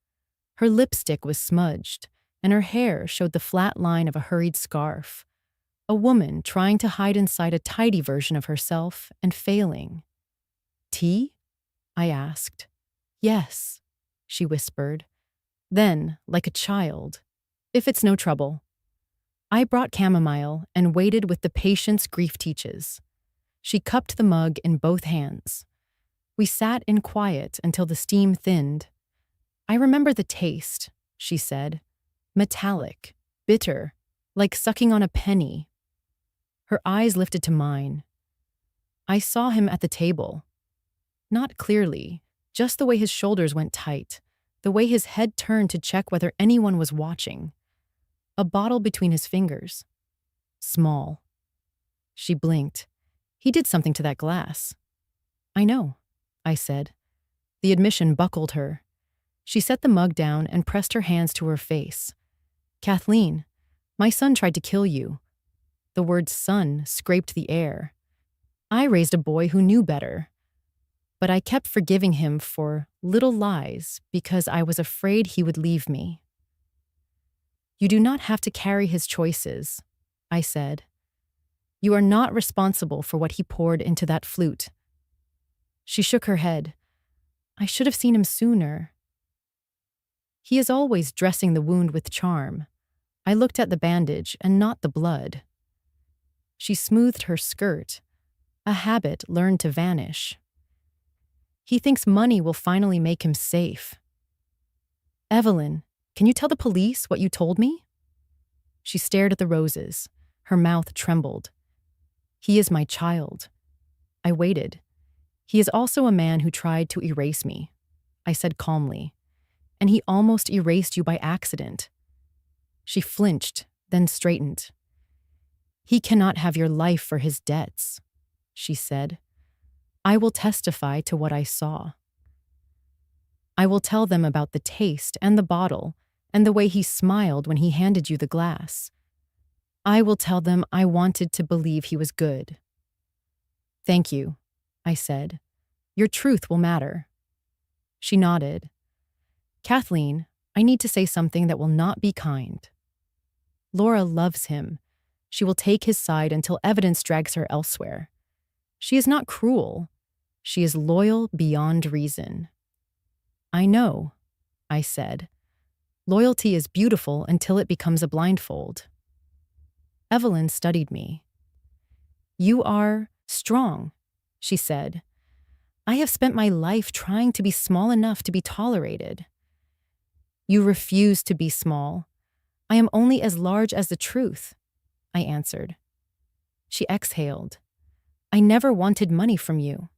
Her lipstick was smudged, and her hair showed the flat line of a hurried scarf. A woman trying to hide inside a tidy version of herself and failing. "Tea?" I asked. "Yes," she whispered. Then, like a child, "If it's no trouble." I brought chamomile and waited with the patience grief teaches. She cupped the mug in both hands. We sat in quiet until the steam thinned. "I remember the taste," she said. "Metallic, bitter, like sucking on a penny." Her eyes lifted to mine. I saw him at the table. Not clearly, just the way his shoulders went tight, the way his head turned to check whether anyone was watching. A bottle between his fingers. Small. She blinked. "He did something to that glass." "I know," I said. The admission buckled her. She set the mug down and pressed her hands to her face. "Kathleen, my son tried to kill you." The word son scraped the air. I raised a boy who knew better. But I kept forgiving him for little lies because I was afraid he would leave me. "You do not have to carry his choices," I said. "You are not responsible for what he poured into that flute." She shook her head. "I should have seen him sooner." He is always dressing the wound with charm. I looked at the bandage and not the blood. She smoothed her skirt, a habit learned to vanish. He thinks money will finally make him safe. Evelyn, can you tell the police what you told me? She stared at the roses. Her mouth trembled. He is my child. I waited. He is also a man who tried to erase me, I said calmly. And he almost erased you by accident. She flinched, then straightened. He cannot have your life for his debts, she said. I will testify to what I saw. I will tell them about the taste and the bottle and the way he smiled when he handed you the glass. I will tell them I wanted to believe he was good. Thank you, I said. Your truth will matter. She nodded. Kathleen, I need to say something that will not be kind. Laura loves him. She will take his side until evidence drags her elsewhere. She is not cruel. She is loyal beyond reason. I know, I said. Loyalty is beautiful until it becomes a blindfold. Evelyn studied me. You are strong, she said. I have spent my life trying to be small enough to be tolerated. You refuse to be small. I am only as large as the truth, I answered. She exhaled. I never wanted money from you.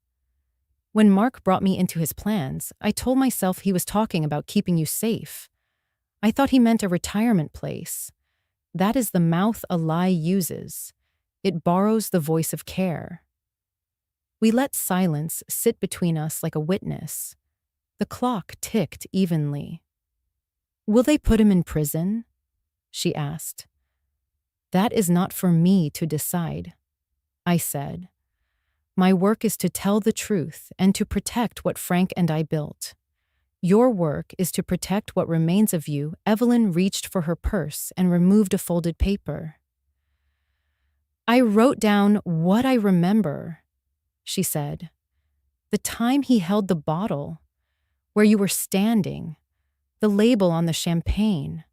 When Mark brought me into his plans, I told myself he was talking about keeping you safe. I thought he meant a retirement place. That is the mouth a lie uses. It borrows the voice of care. We let silence sit between us like a witness. The clock ticked evenly. Will they put him in prison? She asked. That is not for me to decide, I said. My work is to tell the truth and to protect what Frank and I built. Your work is to protect what remains of you. Evelyn reached for her purse and removed a folded paper. I wrote down what I remember, she said. The time he held the bottle, where you were standing, the label on the champagne.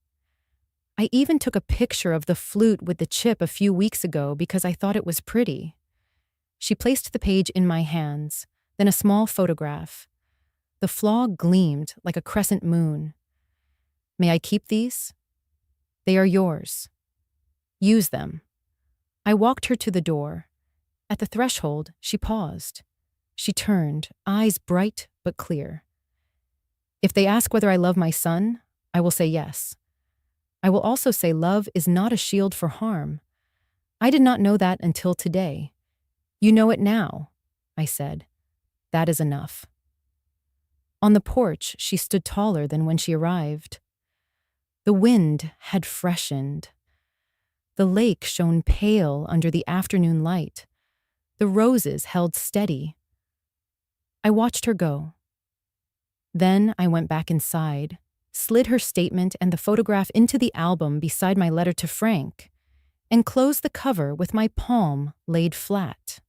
I even took a picture of the flute with the chip a few weeks ago because I thought it was pretty. She placed the page in my hands, then a small photograph. The flaw gleamed like a crescent moon. May I keep these? They are yours. Use them. I walked her to the door. At the threshold, she paused. She turned, eyes bright but clear. If they ask whether I love my son, I will say yes. I will also say love is not a shield for harm. I did not know that until today. You know it now, I said. That is enough. On the porch, she stood taller than when she arrived. The wind had freshened. The lake shone pale under the afternoon light. The roses held steady. I watched her go. Then I went back inside, slid her statement and the photograph into the album beside my letter to Frank, and closed the cover with my palm laid flat.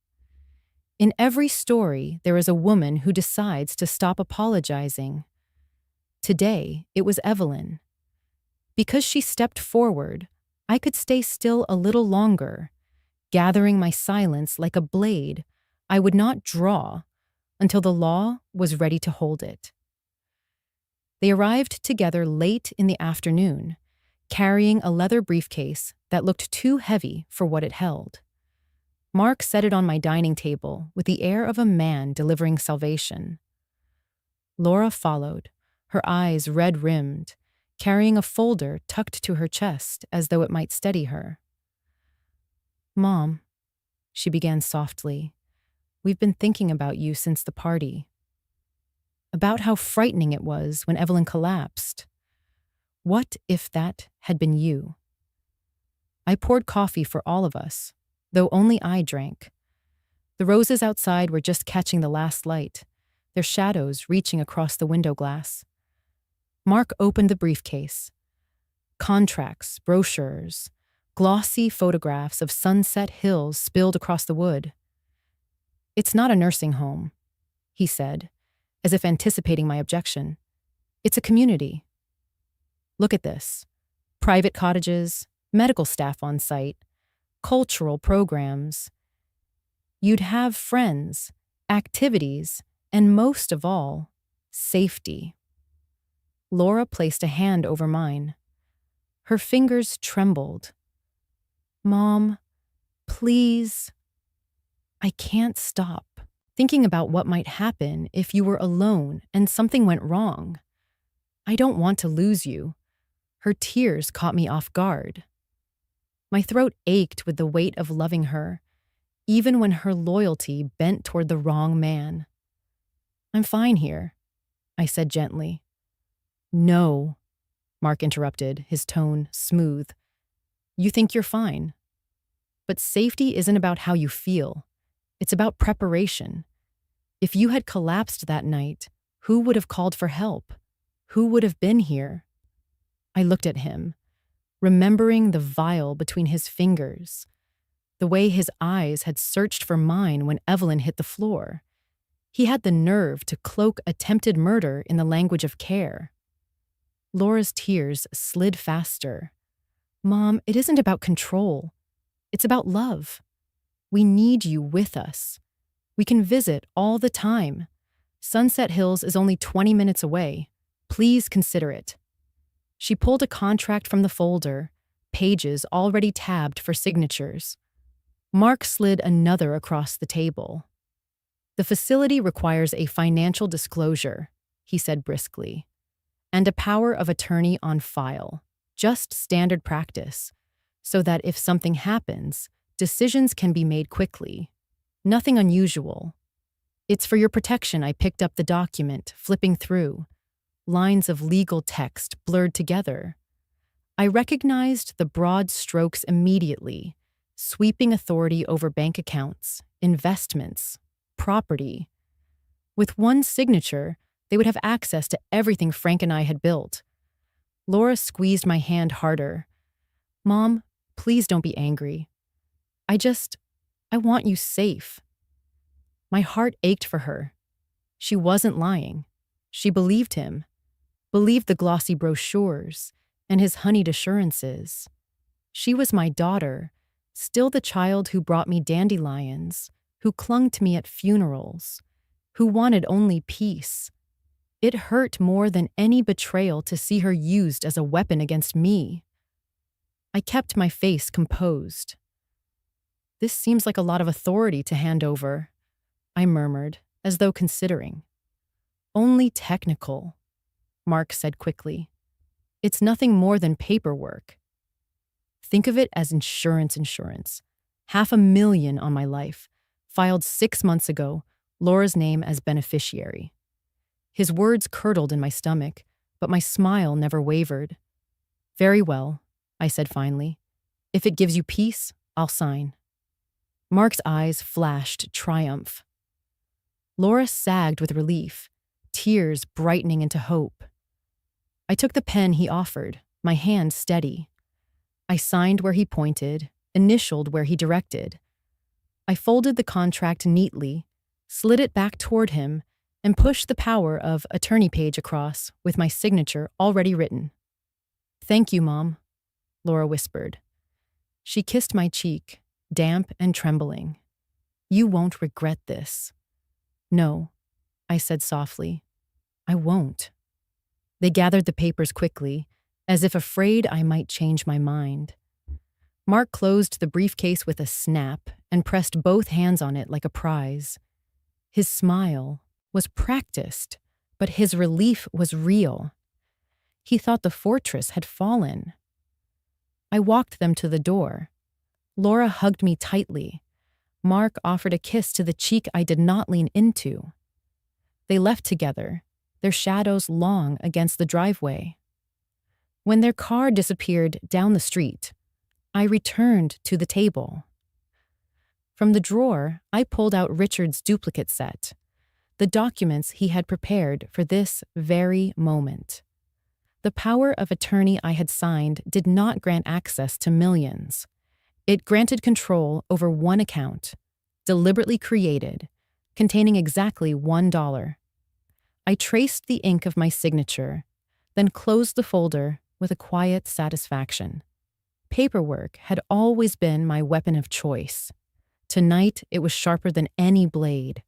In every story, there is a woman who decides to stop apologizing. Today, it was Evelyn. Because she stepped forward, I could stay still a little longer, gathering my silence like a blade I would not draw until the law was ready to hold it. They arrived together late in the afternoon, carrying a leather briefcase that looked too heavy for what it held. Mark set it on my dining table with the air of a man delivering salvation. Laura followed, her eyes red-rimmed, carrying a folder tucked to her chest as though it might steady her. Mom, she began softly, we've been thinking about you since the party. About how frightening it was when Evelyn collapsed. What if that had been you? I poured coffee for all of us, though only I drank. The roses outside were just catching the last light, their shadows reaching across the window glass. Mark opened the briefcase. Contracts, brochures, glossy photographs of sunset hills spilled across the wood. It's not a nursing home, he said, as if anticipating my objection. It's a community. Look at this. Private cottages, medical staff on site, cultural programs. You'd have friends, activities, and most of all, safety. Laura placed a hand over mine. Her fingers trembled. Mom, please. I can't stop thinking about what might happen if you were alone and something went wrong. I don't want to lose you. Her tears caught me off guard. My throat ached with the weight of loving her, even when her loyalty bent toward the wrong man. I'm fine here, I said gently. No, Mark interrupted, his tone smooth. You think you're fine. But safety isn't about how you feel. It's about preparation. If you had collapsed that night, who would have called for help? Who would have been here? I looked at him, remembering the vial between his fingers, the way his eyes had searched for mine when Evelyn hit the floor. He had the nerve to cloak attempted murder in the language of care. Laura's tears slid faster. Mom, it isn't about control. It's about love. We need you with us. We can visit all the time. Sunset Hills is only 20 minutes away. Please consider it. She pulled a contract from the folder, pages already tabbed for signatures. Mark slid another across the table. The facility requires a financial disclosure, he said briskly, and a power of attorney on file, just standard practice, so that if something happens, decisions can be made quickly. Nothing unusual. It's for your protection I picked up the document, flipping through. Lines of legal text blurred together. I recognized the broad strokes immediately, sweeping authority over bank accounts, investments, property. With one signature, they would have access to everything Frank and I had built. Laura squeezed my hand harder. Mom, please don't be angry. I want you safe. My heart ached for her. She wasn't lying. She believed him, believed the glossy brochures and his honeyed assurances. She was my daughter, still the child who brought me dandelions, who clung to me at funerals, who wanted only peace. It hurt more than any betrayal to see her used as a weapon against me. I kept my face composed. This seems like a lot of authority to hand over, I murmured, as though considering. Only technical, Mark said quickly. It's nothing more than paperwork. Think of it as insurance. $500,000 on my life, filed 6 months ago, Laura's name as beneficiary. His words curdled in my stomach, but my smile never wavered. Very well, I said finally. If it gives you peace, I'll sign. Mark's eyes flashed triumph. Laura sagged with relief, tears brightening into hope. I took the pen he offered, my hand steady. I signed where he pointed, initialed where he directed. I folded the contract neatly, slid it back toward him, and pushed the power of attorney page across with my signature already written. Thank you, Mom, Laura whispered. She kissed my cheek, damp and trembling. You won't regret this. No, I said softly. I won't. They gathered the papers quickly, as if afraid I might change my mind. Mark closed the briefcase with a snap and pressed both hands on it like a prize. His smile was practiced, but his relief was real. He thought the fortress had fallen. I walked them to the door. Laura hugged me tightly. Mark offered a kiss to the cheek I did not lean into. They left together, their shadows long against the driveway. When their car disappeared down the street, I returned to the table. From the drawer, I pulled out Richard's duplicate set, the documents he had prepared for this very moment. The power of attorney I had signed did not grant access to millions. It granted control over one account, deliberately created, containing exactly $1. I traced the ink of my signature, then closed the folder with a quiet satisfaction. Paperwork had always been my weapon of choice. Tonight, it was sharper than any blade.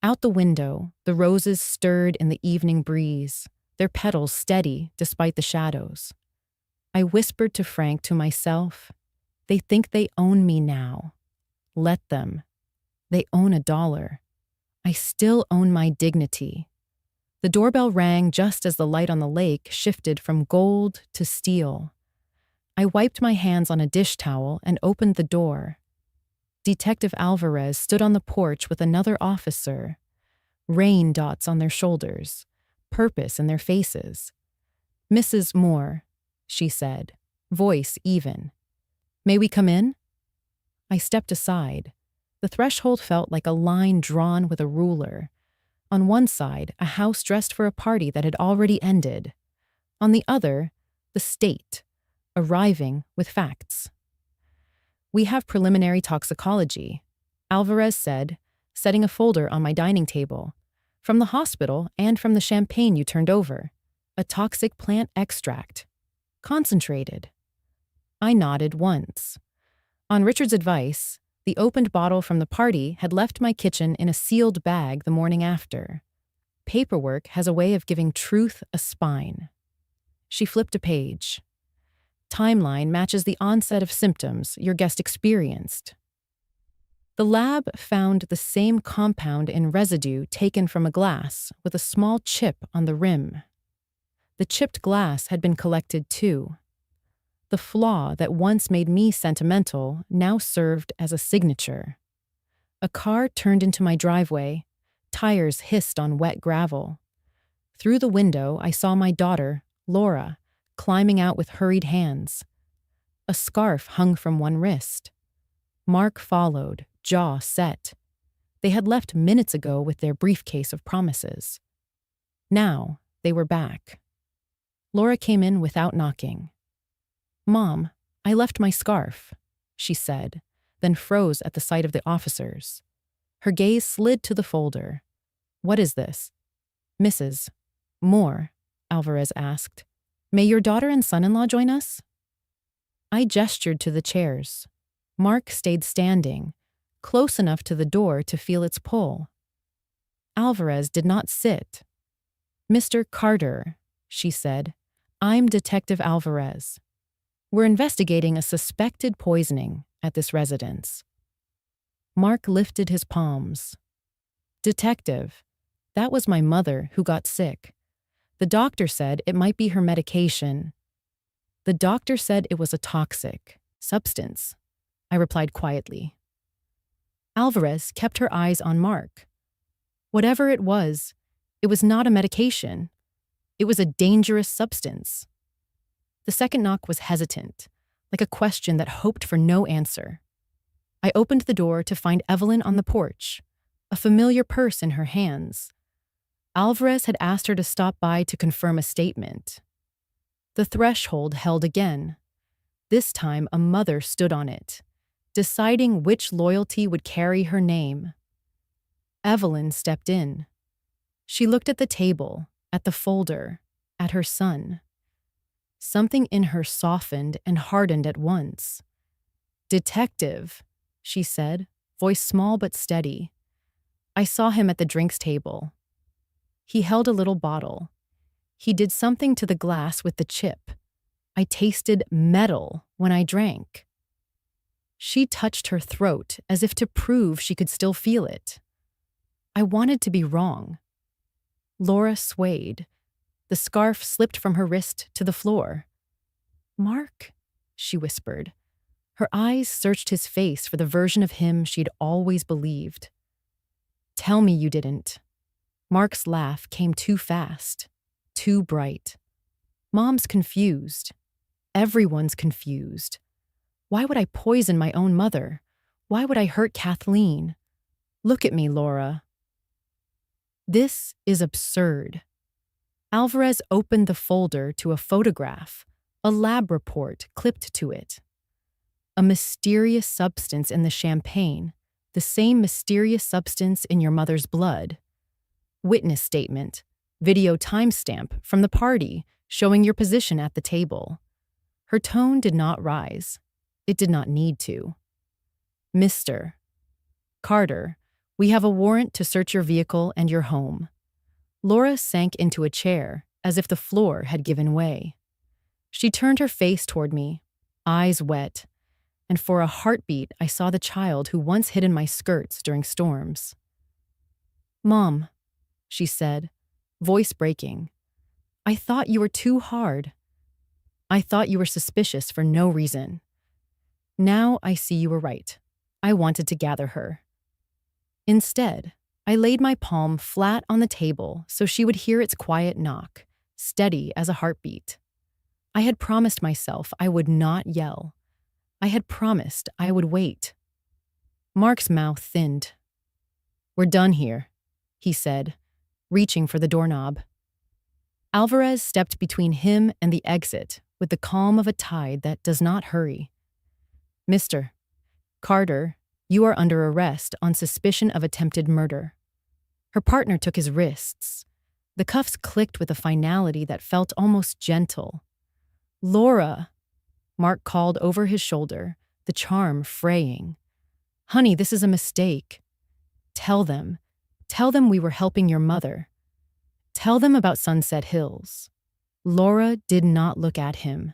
Out the window, the roses stirred in the evening breeze, their petals steady despite the shadows. I whispered to myself, they think they own me now. Let them. They own $1. I still own my dignity. The doorbell rang just as the light on the lake shifted from gold to steel. I wiped my hands on a dish towel and opened the door. Detective Alvarez stood on the porch with another officer, rain dots on their shoulders, purpose in their faces. "Mrs. Moore," she said, voice even. "May we come in?" I stepped aside. The threshold felt like a line drawn with a ruler. On one side, a house dressed for a party that had already ended. On the other, the state, arriving with facts. "We have preliminary toxicology," Alvarez said, setting a folder on my dining table. "From the hospital and from the champagne you turned over. A toxic plant extract. Concentrated." I nodded once. On Richard's advice, the opened bottle from the party had left my kitchen in a sealed bag the morning after. Paperwork has a way of giving truth a spine. She flipped a page. "Timeline matches the onset of symptoms your guest experienced." The lab found the same compound in residue taken from a glass with a small chip on the rim. The chipped glass had been collected too. The flaw that once made me sentimental now served as a signature. A car turned into my driveway. Tires hissed on wet gravel. Through the window, I saw my daughter, Laura, climbing out with hurried hands. A scarf hung from one wrist. Mark followed, jaw set. They had left minutes ago with their briefcase of promises. Now, they were back. Laura came in without knocking. "Mom, I left my scarf," she said, then froze at the sight of the officers. Her gaze slid to the folder. "What is this?" "Mrs. Moore," Alvarez asked. "May your daughter and son-in-law join us?" I gestured to the chairs. Mark stayed standing, close enough to the door to feel its pull. Alvarez did not sit. "Mr. Carter," she said, "I'm Detective Alvarez. We're investigating a suspected poisoning at this residence." Mark lifted his palms. "Detective, that was my mother who got sick. The doctor said it might be her medication." "The doctor said it was a toxic substance," I replied quietly. Alvarez kept her eyes on Mark. Whatever it was not a medication. It was a dangerous substance. The second knock was hesitant, like a question that hoped for no answer. I opened the door to find Evelyn on the porch, a familiar purse in her hands. Alvarez had asked her to stop by to confirm a statement. The threshold held again. This time, a mother stood on it, deciding which loyalty would carry her name. Evelyn stepped in. She looked at the table, at the folder, at her son. Something in her softened and hardened at once. "Detective," she said, voice small but steady. "I saw him at the drinks table. He held a little bottle. He did something to the glass with the chip. I tasted metal when I drank." She touched her throat as if to prove she could still feel it. I wanted to be wrong. Laura swayed. The scarf slipped from her wrist to the floor. "Mark," she whispered. Her eyes searched his face for the version of him she'd always believed. "Tell me you didn't." Mark's laugh came too fast, too bright. "Mom's confused. Everyone's confused. Why would I poison my own mother? Why would I hurt Kathleen? Look at me, Laura." "This is absurd." Alvarez opened the folder to a photograph, a lab report clipped to it. "A mysterious substance in the champagne, the same mysterious substance in your mother's blood. Witness statement, video timestamp from the party showing your position at the table. Her tone did not rise. It did not need to. Mr. Carter, we have a warrant to search your vehicle and your home. Laura sank into a chair, as if the floor had given way. She turned her face toward me, eyes wet, and for a heartbeat I saw the child who once hid in my skirts during storms. Mom, she said, voice breaking, I thought you were too hard. I thought you were suspicious for no reason. Now I see you were right. I wanted to gather her. Instead, I laid my palm flat on the table so she would hear its quiet knock, steady as a heartbeat. I had promised myself I would not yell. I had promised I would wait. Mark's mouth thinned. We're done here, he said, reaching for the doorknob. Alvarez stepped between him and the exit with the calm of a tide that does not hurry. Mr. Carter, you are under arrest on suspicion of attempted murder. Her partner took his wrists. The cuffs clicked with a finality that felt almost gentle. Laura, Mark called over his shoulder, the charm fraying. Honey, this is a mistake. Tell them we were helping your mother. Tell them about Sunset Hills. Laura did not look at him.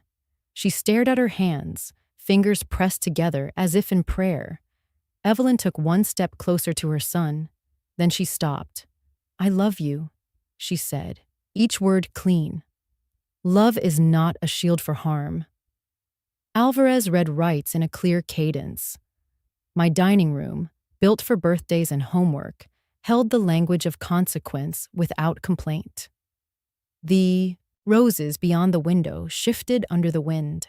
She stared at her hands, fingers pressed together as if in prayer. Evelyn took one step closer to her son. Then she stopped. I love you, she said, each word clean. Love is not a shield for harm. Alvarez read rights in a clear cadence. My dining room, built for birthdays and homework, held the language of consequence without complaint. The roses beyond the window shifted under the wind.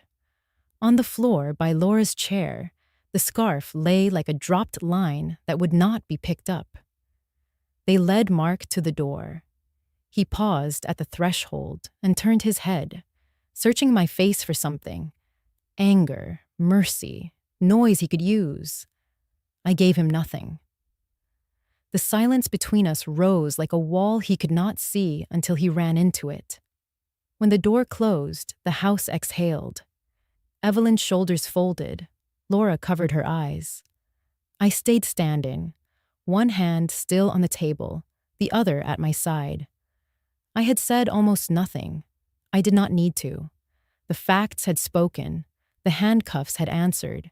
On the floor by Laura's chair, the scarf lay like a dropped line that would not be picked up. They led Mark to the door. He paused at the threshold and turned his head, searching my face for something. Anger, mercy, noise he could use. I gave him nothing. The silence between us rose like a wall he could not see until he ran into it. When the door closed, the house exhaled. Evelyn's shoulders folded. Laura covered her eyes. I stayed standing, one hand still on the table, the other at my side. I had said almost nothing. I did not need to. The facts had spoken. The handcuffs had answered.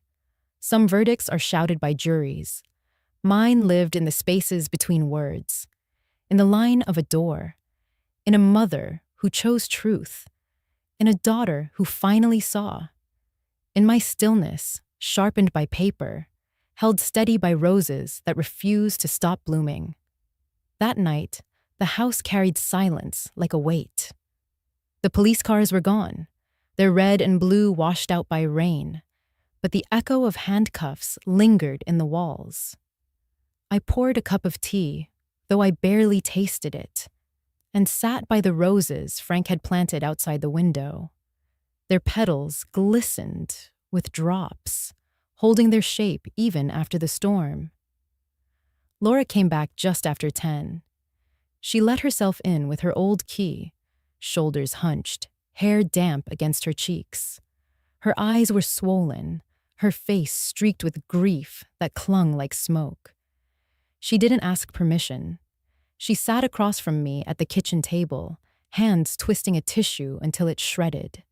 Some verdicts are shouted by juries. Mine lived in the spaces between words, in the line of a door, in a mother who chose truth, in a daughter who finally saw. In my stillness, sharpened by paper, held steady by roses that refused to stop blooming. That night, the house carried silence like a weight. The police cars were gone, their red and blue washed out by rain, but the echo of handcuffs lingered in the walls. I poured a cup of tea, though I barely tasted it, and sat by the roses Frank had planted outside the window. Their petals glistened with drops, holding their shape even after the storm. Laura came back just after 10. She let herself in with her old key, shoulders hunched, hair damp against her cheeks. Her eyes were swollen, her face streaked with grief that clung like smoke. She didn't ask permission. She sat across from me at the kitchen table, hands twisting a tissue until it shredded.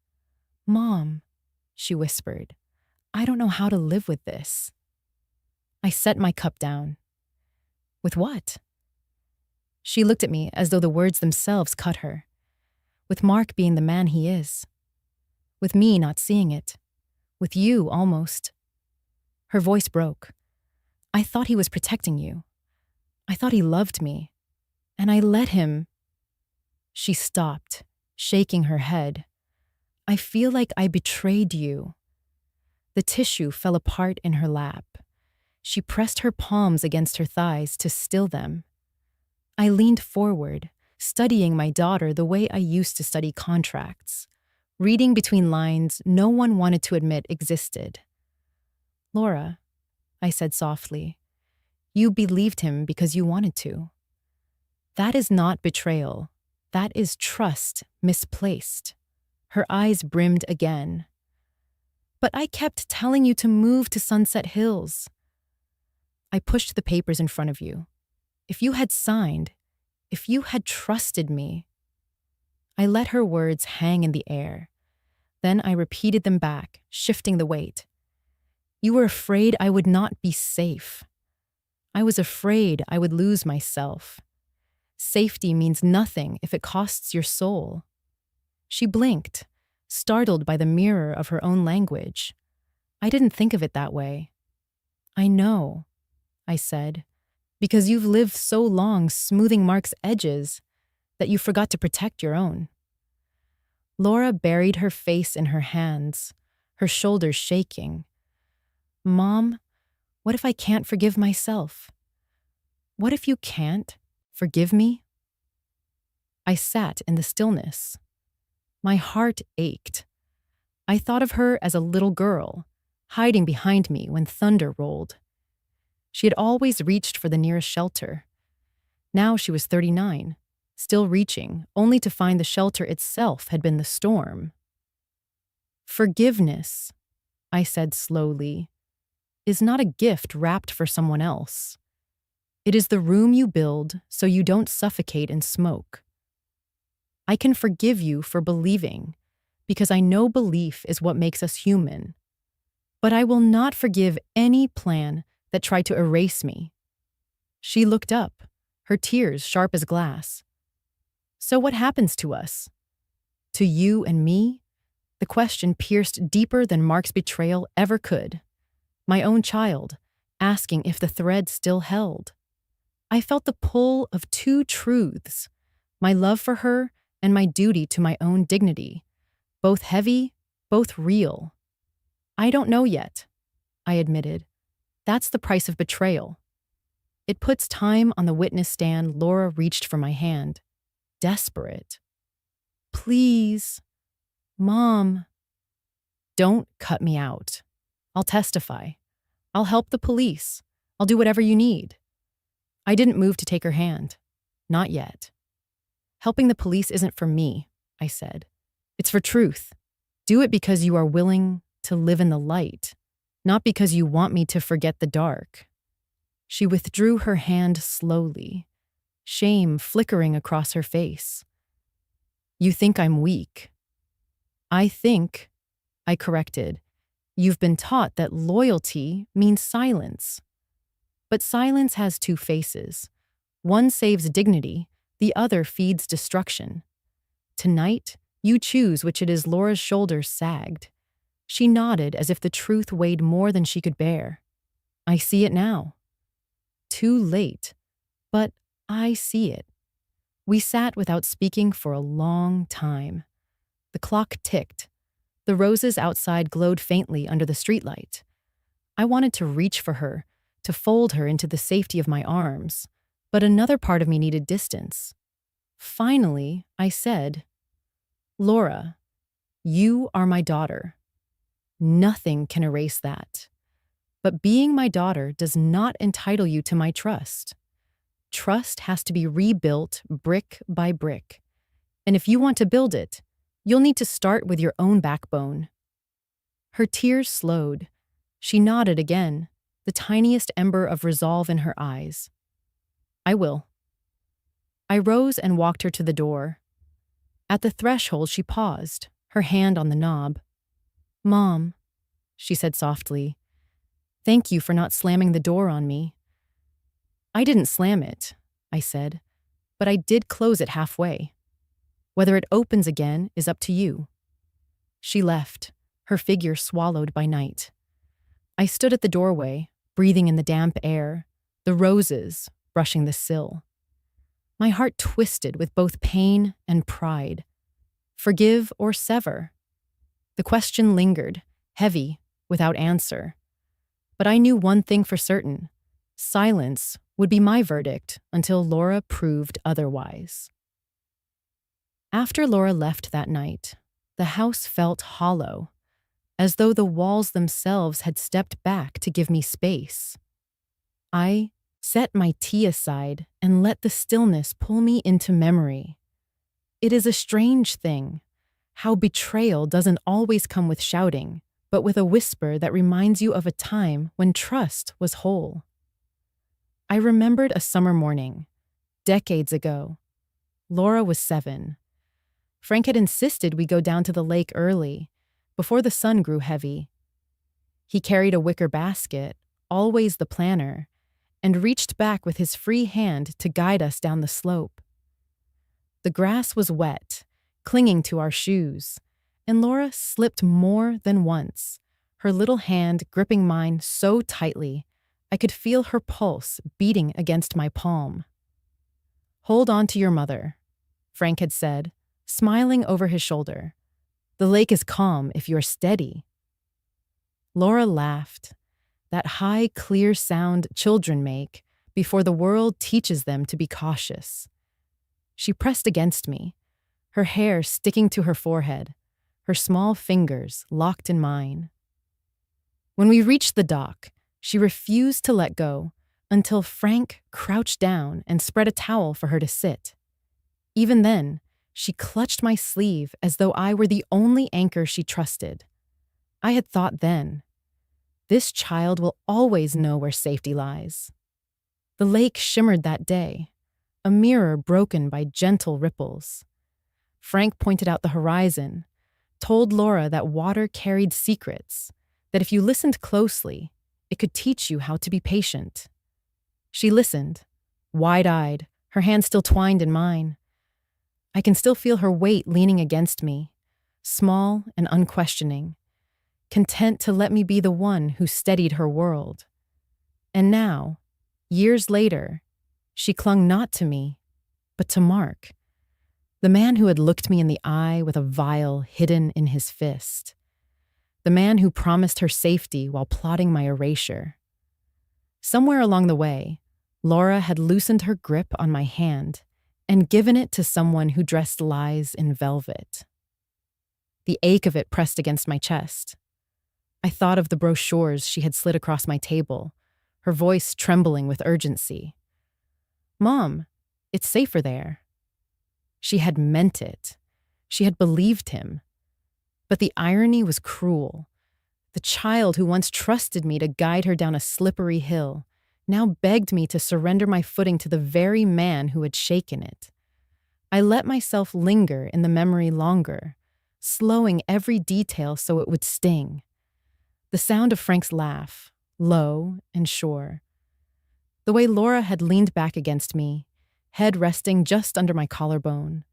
Mom, she whispered, I don't know how to live with this. I set my cup down. With what? She looked at me as though the words themselves cut her. With Mark being the man he is. With me not seeing it. With you, almost. Her voice broke. I thought he was protecting you. I thought he loved me. And I let him. She stopped, shaking her head. I feel like I betrayed you. The tissue fell apart in her lap. She pressed her palms against her thighs to still them. I leaned forward, studying my daughter the way I used to study contracts, reading between lines no one wanted to admit existed. Laura, I said softly, you believed him because you wanted to. That is not betrayal. That is trust misplaced. Her eyes brimmed again. But I kept telling you to move to Sunset Hills. I pushed the papers in front of you. If you had signed, if you had trusted me. I let her words hang in the air. Then I repeated them back, shifting the weight. You were afraid I would not be safe. I was afraid I would lose myself. Safety means nothing if it costs your soul. She blinked, startled by the mirror of her own language. I didn't think of it that way. I know, I said, because you've lived so long smoothing Mark's edges that you forgot to protect your own. Laura buried her face in her hands, her shoulders shaking. Mom, what if I can't forgive myself? What if you can't forgive me? I sat in the stillness. My heart ached. I thought of her as a little girl, hiding behind me when thunder rolled. She had always reached for the nearest shelter. Now she was 39, still reaching, only to find the shelter itself had been the storm. Forgiveness, I said slowly, is not a gift wrapped for someone else. It is the room you build so you don't suffocate in smoke. I can forgive you for believing, because I know belief is what makes us human. But I will not forgive any plan that tried to erase me. She looked up, her tears sharp as glass. So what happens to us? To you and me? The question pierced deeper than Mark's betrayal ever could. My own child, asking if the thread still held. I felt the pull of two truths, my love for her and my duty to my own dignity, both heavy, both real. I don't know yet, I admitted. That's the price of betrayal. It puts time on the witness stand. Laura reached for my hand, desperate. Please, Mom. Don't cut me out. I'll testify. I'll help the police. I'll do whatever you need. I didn't move to take her hand. Not yet. Helping the police isn't for me, I said. It's for truth. Do it because you are willing to live in the light, not because you want me to forget the dark. She withdrew her hand slowly, shame flickering across her face. You think I'm weak. I think, I corrected, you've been taught that loyalty means silence. But silence has two faces. One saves dignity, the other feeds destruction. Tonight, you choose which it is. Laura's shoulders sagged. She nodded as if the truth weighed more than she could bear. I see it now. Too late, but I see it. We sat without speaking for a long time. The clock ticked. The roses outside glowed faintly under the streetlight. I wanted to reach for her, to fold her into the safety of my arms, but another part of me needed distance. Finally, I said, Laura, you are my daughter. Nothing can erase that. But being my daughter does not entitle you to my trust. Trust has to be rebuilt brick by brick. And if you want to build it, you'll need to start with your own backbone. Her tears slowed. She nodded again, the tiniest ember of resolve in her eyes. I will. I rose and walked her to the door. At the threshold, she paused, her hand on the knob. Mom, she said softly, thank you for not slamming the door on me. I didn't slam it, I said, but I did close it halfway. Whether it opens again is up to you. She left, her figure swallowed by night. I stood at the doorway, breathing in the damp air, the roses brushing the sill. My heart twisted with both pain and pride. Forgive or sever? The question lingered, heavy, without answer. But I knew one thing for certain. Silence would be my verdict until Laura proved otherwise. After Laura left that night, the house felt hollow, as though the walls themselves had stepped back to give me space. I set my tea aside and let the stillness pull me into memory. It is a strange thing, how betrayal doesn't always come with shouting, but with a whisper that reminds you of a time when trust was whole. I remembered a summer morning, decades ago. Laura was 7. Frank had insisted we go down to the lake early, before the sun grew heavy. He carried a wicker basket, always the planner, and reached back with his free hand to guide us down the slope. The grass was wet, clinging to our shoes, and Laura slipped more than once, her little hand gripping mine so tightly I could feel her pulse beating against my palm. "Hold on to your mother," Frank had said, smiling over his shoulder. "The lake is calm if you're steady." Laura laughed, that high, clear sound children make before the world teaches them to be cautious. She pressed against me, her hair sticking to her forehead, her small fingers locked in mine. When we reached the dock, she refused to let go until Frank crouched down and spread a towel for her to sit. Even then, she clutched my sleeve as though I were the only anchor she trusted. I had thought then, this child will always know where safety lies. The lake shimmered that day, a mirror broken by gentle ripples. Frank pointed out the horizon, told Laura that water carried secrets, that if you listened closely, it could teach you how to be patient. She listened, wide-eyed, her hand still twined in mine. I can still feel her weight leaning against me, small and unquestioning, content to let me be the one who steadied her world. And now, years later, she clung not to me, but to Mark, the man who had looked me in the eye with a vial hidden in his fist, the man who promised her safety while plotting my erasure. Somewhere along the way, Laura had loosened her grip on my hand and given it to someone who dressed lies in velvet. The ache of it pressed against my chest. I thought of the brochures she had slid across my table, her voice trembling with urgency. "Mom, it's safer there." She had meant it. She had believed him. But the irony was cruel. The child who once trusted me to guide her down a slippery hill now begged me to surrender my footing to the very man who had shaken it. I let myself linger in the memory longer, slowing every detail so it would sting. The sound of Frank's laugh, low and sure. The way Laura had leaned back against me, head resting just under my collarbone.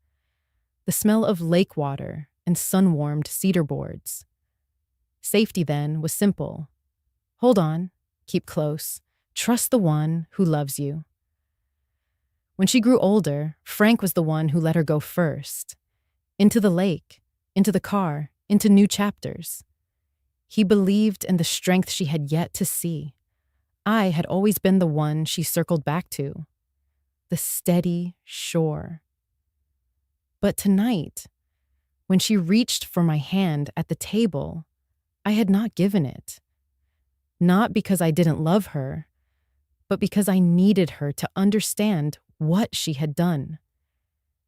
The smell of lake water and sun-warmed cedar boards. Safety then was simple. Hold on, keep close, trust the one who loves you. When she grew older, Frank was the one who let her go first. Into the lake, into the car, into new chapters. He believed in the strength she had yet to see. I had always been the one she circled back to. The steady shore. But tonight, when she reached for my hand at the table, I had not given it. Not because I didn't love her, but because I needed her to understand what she had done.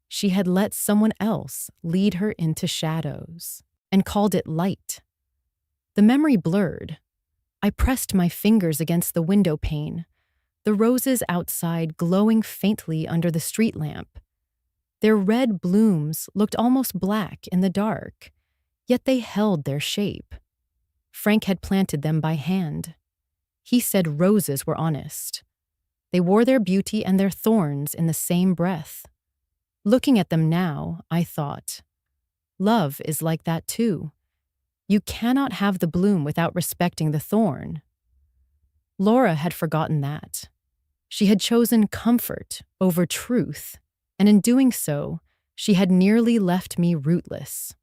She had let someone else lead her into shadows and called it light. The memory blurred. I pressed my fingers against the window pane, the roses outside glowing faintly under the street lamp. Their red blooms looked almost black in the dark, yet they held their shape. Frank had planted them by hand. He said roses were honest. They wore their beauty and their thorns in the same breath. Looking at them now, I thought, love is like that too. You cannot have the bloom without respecting the thorn. Laura had forgotten that. She had chosen comfort over truth, and in doing so, she had nearly left me rootless.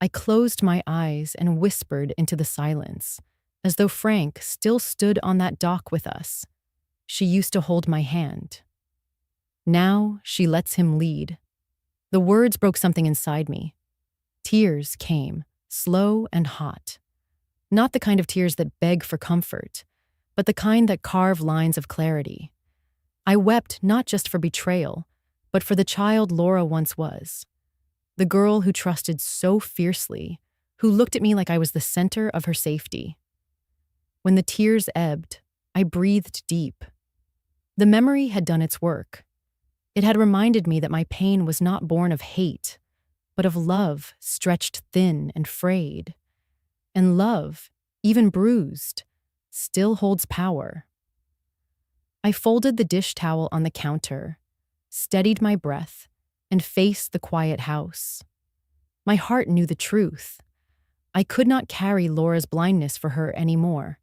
I closed my eyes and whispered into the silence, as though Frank still stood on that dock with us. She used to hold my hand. Now she lets him lead. The words broke something inside me. Tears came, slow and hot. Not the kind of tears that beg for comfort, but the kind that carve lines of clarity. I wept not just for betrayal, but for the child Laura once was. the girl who trusted so fiercely, who looked at me like I was the center of her safety. When the tears ebbed, I breathed deep. The memory had done its work. It had reminded me that my pain was not born of hate, but of love stretched thin and frayed. And love, even bruised, still holds power. I folded the dish towel on the counter, steadied my breath, and faced the quiet house. My heart knew the truth. I could not carry Laura's blindness for her anymore.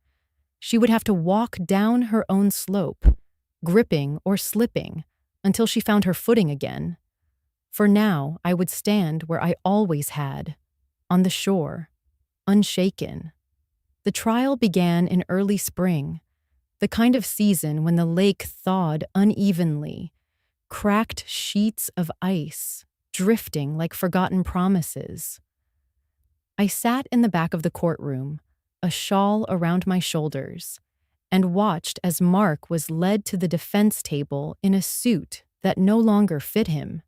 She would have to walk down her own slope, gripping or slipping, until she found her footing again. For now, I would stand where I always had, on the shore, unshaken. The trial began in early spring, the kind of season when the lake thawed unevenly, cracked sheets of ice, drifting like forgotten promises. I sat in the back of the courtroom, a shawl around my shoulders, and watched as Mark was led to the defense table in a suit that no longer fit him.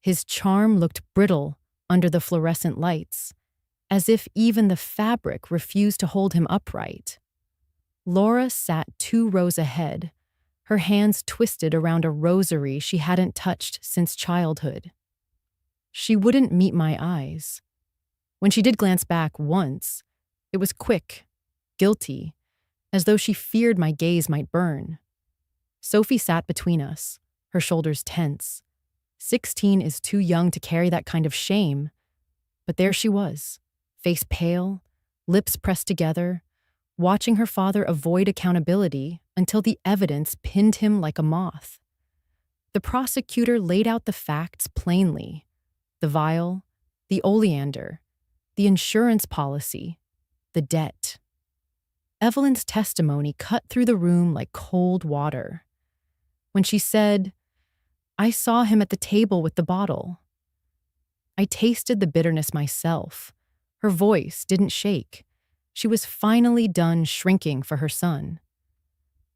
His charm looked brittle under the fluorescent lights, as if even the fabric refused to hold him upright. Laura sat 2 rows ahead, her hands twisted around a rosary she hadn't touched since childhood. She wouldn't meet my eyes. When she did glance back once, it was quick, guilty, as though she feared my gaze might burn. Sophie sat between us, her shoulders tense. 16 is too young to carry that kind of shame. But there she was, face pale, lips pressed together, watching her father avoid accountability until the evidence pinned him like a moth. The prosecutor laid out the facts plainly: the vial, the oleander, the insurance policy, the debt. Evelyn's testimony cut through the room like cold water. When she said, "I saw him at the table with the bottle," I tasted the bitterness myself. Her voice didn't shake. She was finally done shrinking for her son.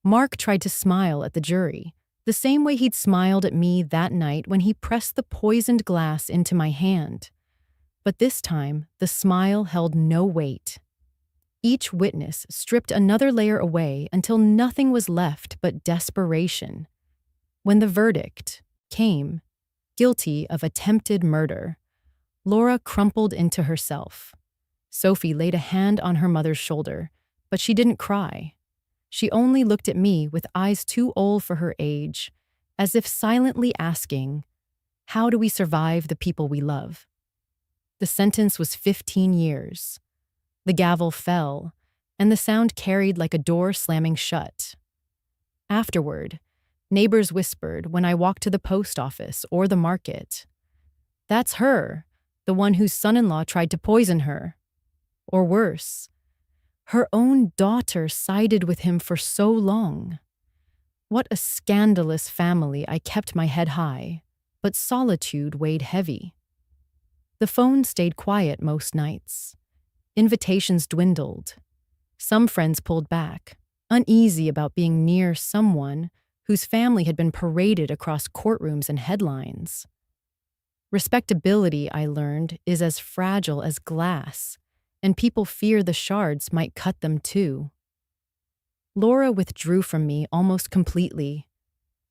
Mark tried to smile at the jury, the same way he'd smiled at me that night when he pressed the poisoned glass into my hand. But this time, the smile held no weight. Each witness stripped another layer away until nothing was left but desperation. When the verdict came, guilty of attempted murder, Laura crumpled into herself. Sophie laid a hand on her mother's shoulder, but she didn't cry. She only looked at me with eyes too old for her age, as if silently asking, "How do we survive the people we love?" The sentence was 15 years. The gavel fell, and the sound carried like a door slamming shut. Afterward, neighbors whispered when I walked to the post office or the market, "That's her, the one whose son-in-law tried to poison her." Or worse, her own daughter sided with him for so long. What a scandalous family. I kept my head high, but solitude weighed heavy. The phone stayed quiet most nights. Invitations dwindled. Some friends pulled back, uneasy about being near someone whose family had been paraded across courtrooms and headlines. Respectability, I learned, is as fragile as glass, and people fear the shards might cut them too. Laura withdrew from me almost completely.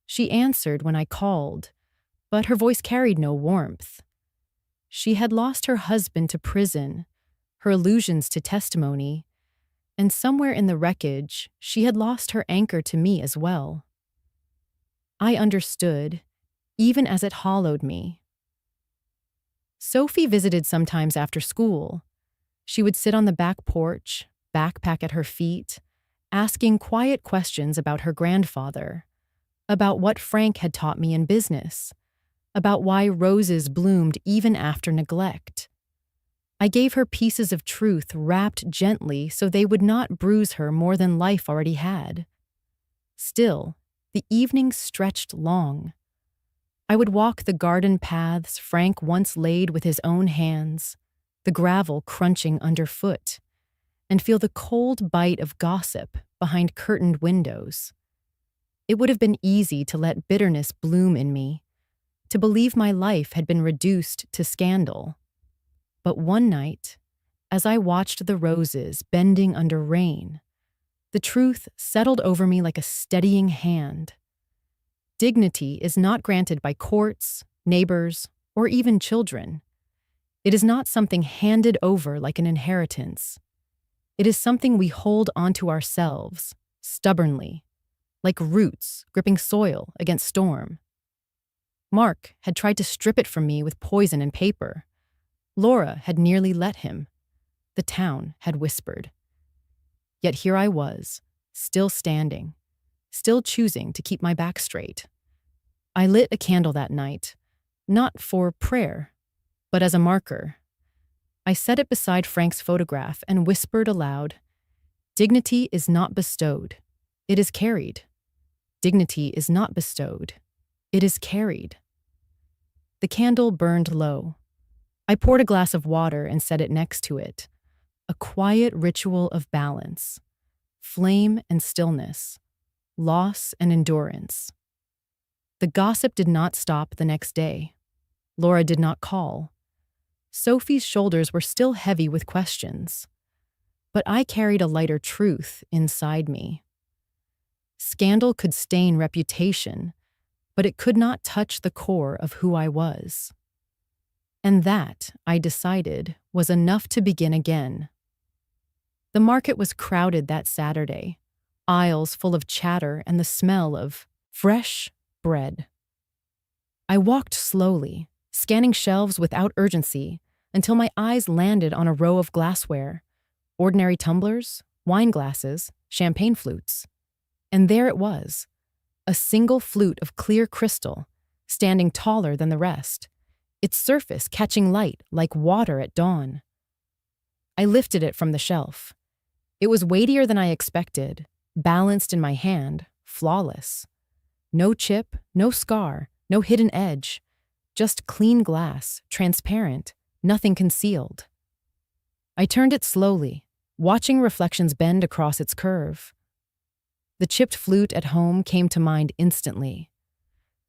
She answered when I called, but her voice carried no warmth. She had lost her husband to prison, her illusions to testimony, and somewhere in the wreckage, she had lost her anchor to me as well. I understood, even as it hollowed me. Sophie visited sometimes after school. She would sit on the back porch, backpack at her feet, asking quiet questions about her grandfather, about what Frank had taught me in business, about why roses bloomed even after neglect. I gave her pieces of truth wrapped gently so they would not bruise her more than life already had. Still, the evenings stretched long. I would walk the garden paths Frank once laid with his own hands, the gravel crunching underfoot, and feel the cold bite of gossip behind curtained windows. It would have been easy to let bitterness bloom in me, to believe my life had been reduced to scandal. But one night, as I watched the roses bending under rain, the truth settled over me like a steadying hand. Dignity is not granted by courts, neighbors, or even children. It is not something handed over like an inheritance. It is something we hold onto ourselves, stubbornly, like roots gripping soil against storm. Mark had tried to strip it from me with poison and paper. Laura had nearly let him. The town had whispered. Yet here I was, still standing, still choosing to keep my back straight. I lit a candle that night, not for prayer, but as a marker. I set it beside Frank's photograph and whispered aloud, "Dignity is not bestowed. It is carried. Dignity is not bestowed. It is carried." The candle burned low. I poured a glass of water and set it next to it. A quiet ritual of balance, flame and stillness, loss and endurance. The gossip did not stop the next day. Laura did not call. Sophie's shoulders were still heavy with questions. But I carried a lighter truth inside me. Scandal could stain reputation, but it could not touch the core of who I was. And that, I decided, was enough to begin again. The market was crowded that Saturday, aisles full of chatter and the smell of fresh bread. I walked slowly, scanning shelves without urgency, until my eyes landed on a row of glassware, ordinary tumblers, wine glasses, champagne flutes. And there it was, a single flute of clear crystal, standing taller than the rest, its surface catching light like water at dawn. I lifted it from the shelf. It was weightier than I expected, balanced in my hand, flawless. No chip, no scar, no hidden edge, just clean glass, transparent, nothing concealed. I turned it slowly, watching reflections bend across its curve. The chipped flute at home came to mind instantly.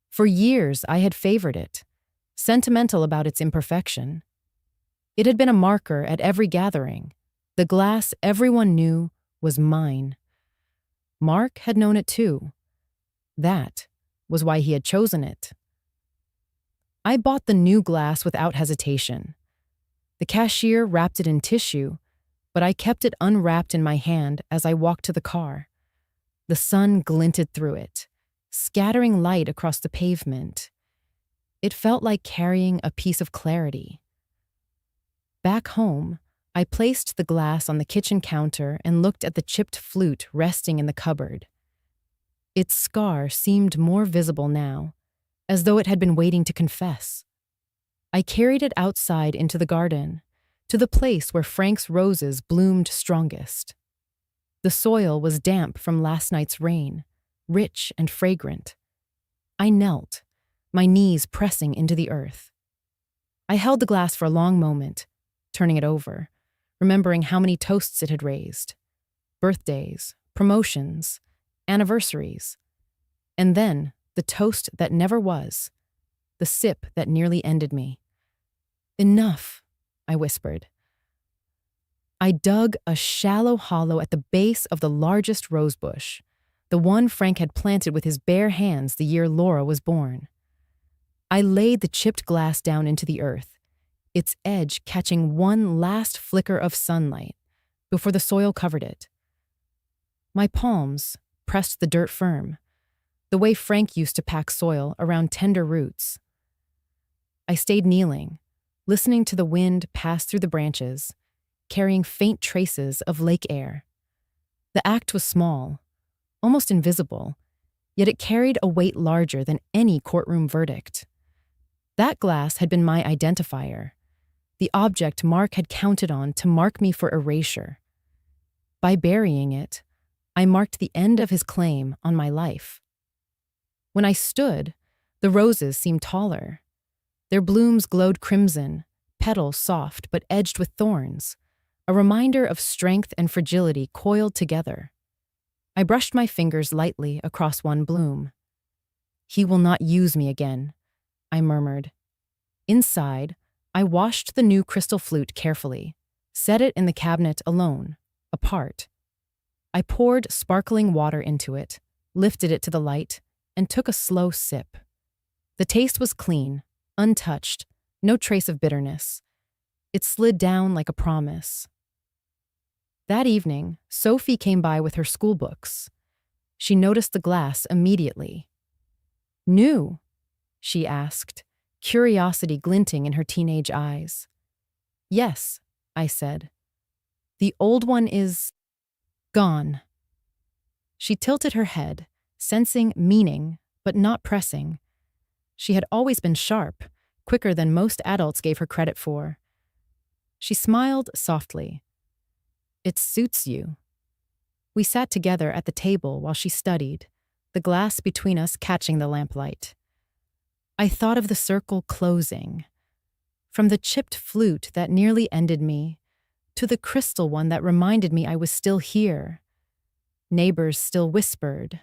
For years, I had favored it, sentimental about its imperfection. It had been a marker at every gathering. The glass everyone knew was mine. Mark had known it too. That was why he had chosen it. I bought the new glass without hesitation. The cashier wrapped it in tissue, but I kept it unwrapped in my hand as I walked to the car. The sun glinted through it, scattering light across the pavement. It felt like carrying a piece of clarity. Back home, I placed the glass on the kitchen counter and looked at the chipped flute resting in the cupboard. Its scar seemed more visible now, as though it had been waiting to confess. I carried it outside into the garden, to the place where Frank's roses bloomed strongest. The soil was damp from last night's rain, rich and fragrant. I knelt, my knees pressing into the earth. I held the glass for a long moment, turning it over, remembering how many toasts it had raised. Birthdays, promotions, anniversaries. And then, the toast that never was, the sip that nearly ended me. "Enough," I whispered. I dug a shallow hollow at the base of the largest rosebush, the one Frank had planted with his bare hands the year Laura was born. I laid the chipped glass down into the earth, its edge catching one last flicker of sunlight before the soil covered it. My palms pressed the dirt firm, the way Frank used to pack soil around tender roots. I stayed kneeling, listening to the wind pass through the branches, carrying faint traces of lake air. The act was small, almost invisible, yet it carried a weight larger than any courtroom verdict. That glass had been my identifier, the object Mark had counted on to mark me for erasure. By burying it, I marked the end of his claim on my life. When I stood, the roses seemed taller. Their blooms glowed crimson, petals soft but edged with thorns, a reminder of strength and fragility coiled together. I brushed my fingers lightly across one bloom. "He will not use me again," I murmured. Inside, I washed the new crystal flute carefully, set it in the cabinet alone, apart. I poured sparkling water into it, lifted it to the light, and took a slow sip. The taste was clean, untouched, no trace of bitterness. It slid down like a promise. That evening, Sophie came by with her school books. She noticed the glass immediately. New? She asked, curiosity glinting in her teenage eyes. Yes, I said. The old one is gone. She tilted her head, sensing meaning, but not pressing. She had always been sharp, quicker than most adults gave her credit for. She smiled softly. It suits you. We sat together at the table while she studied, the glass between us catching the lamplight. I thought of the circle closing, from the chipped flute that nearly ended me, to the crystal one that reminded me I was still here. Neighbors still whispered.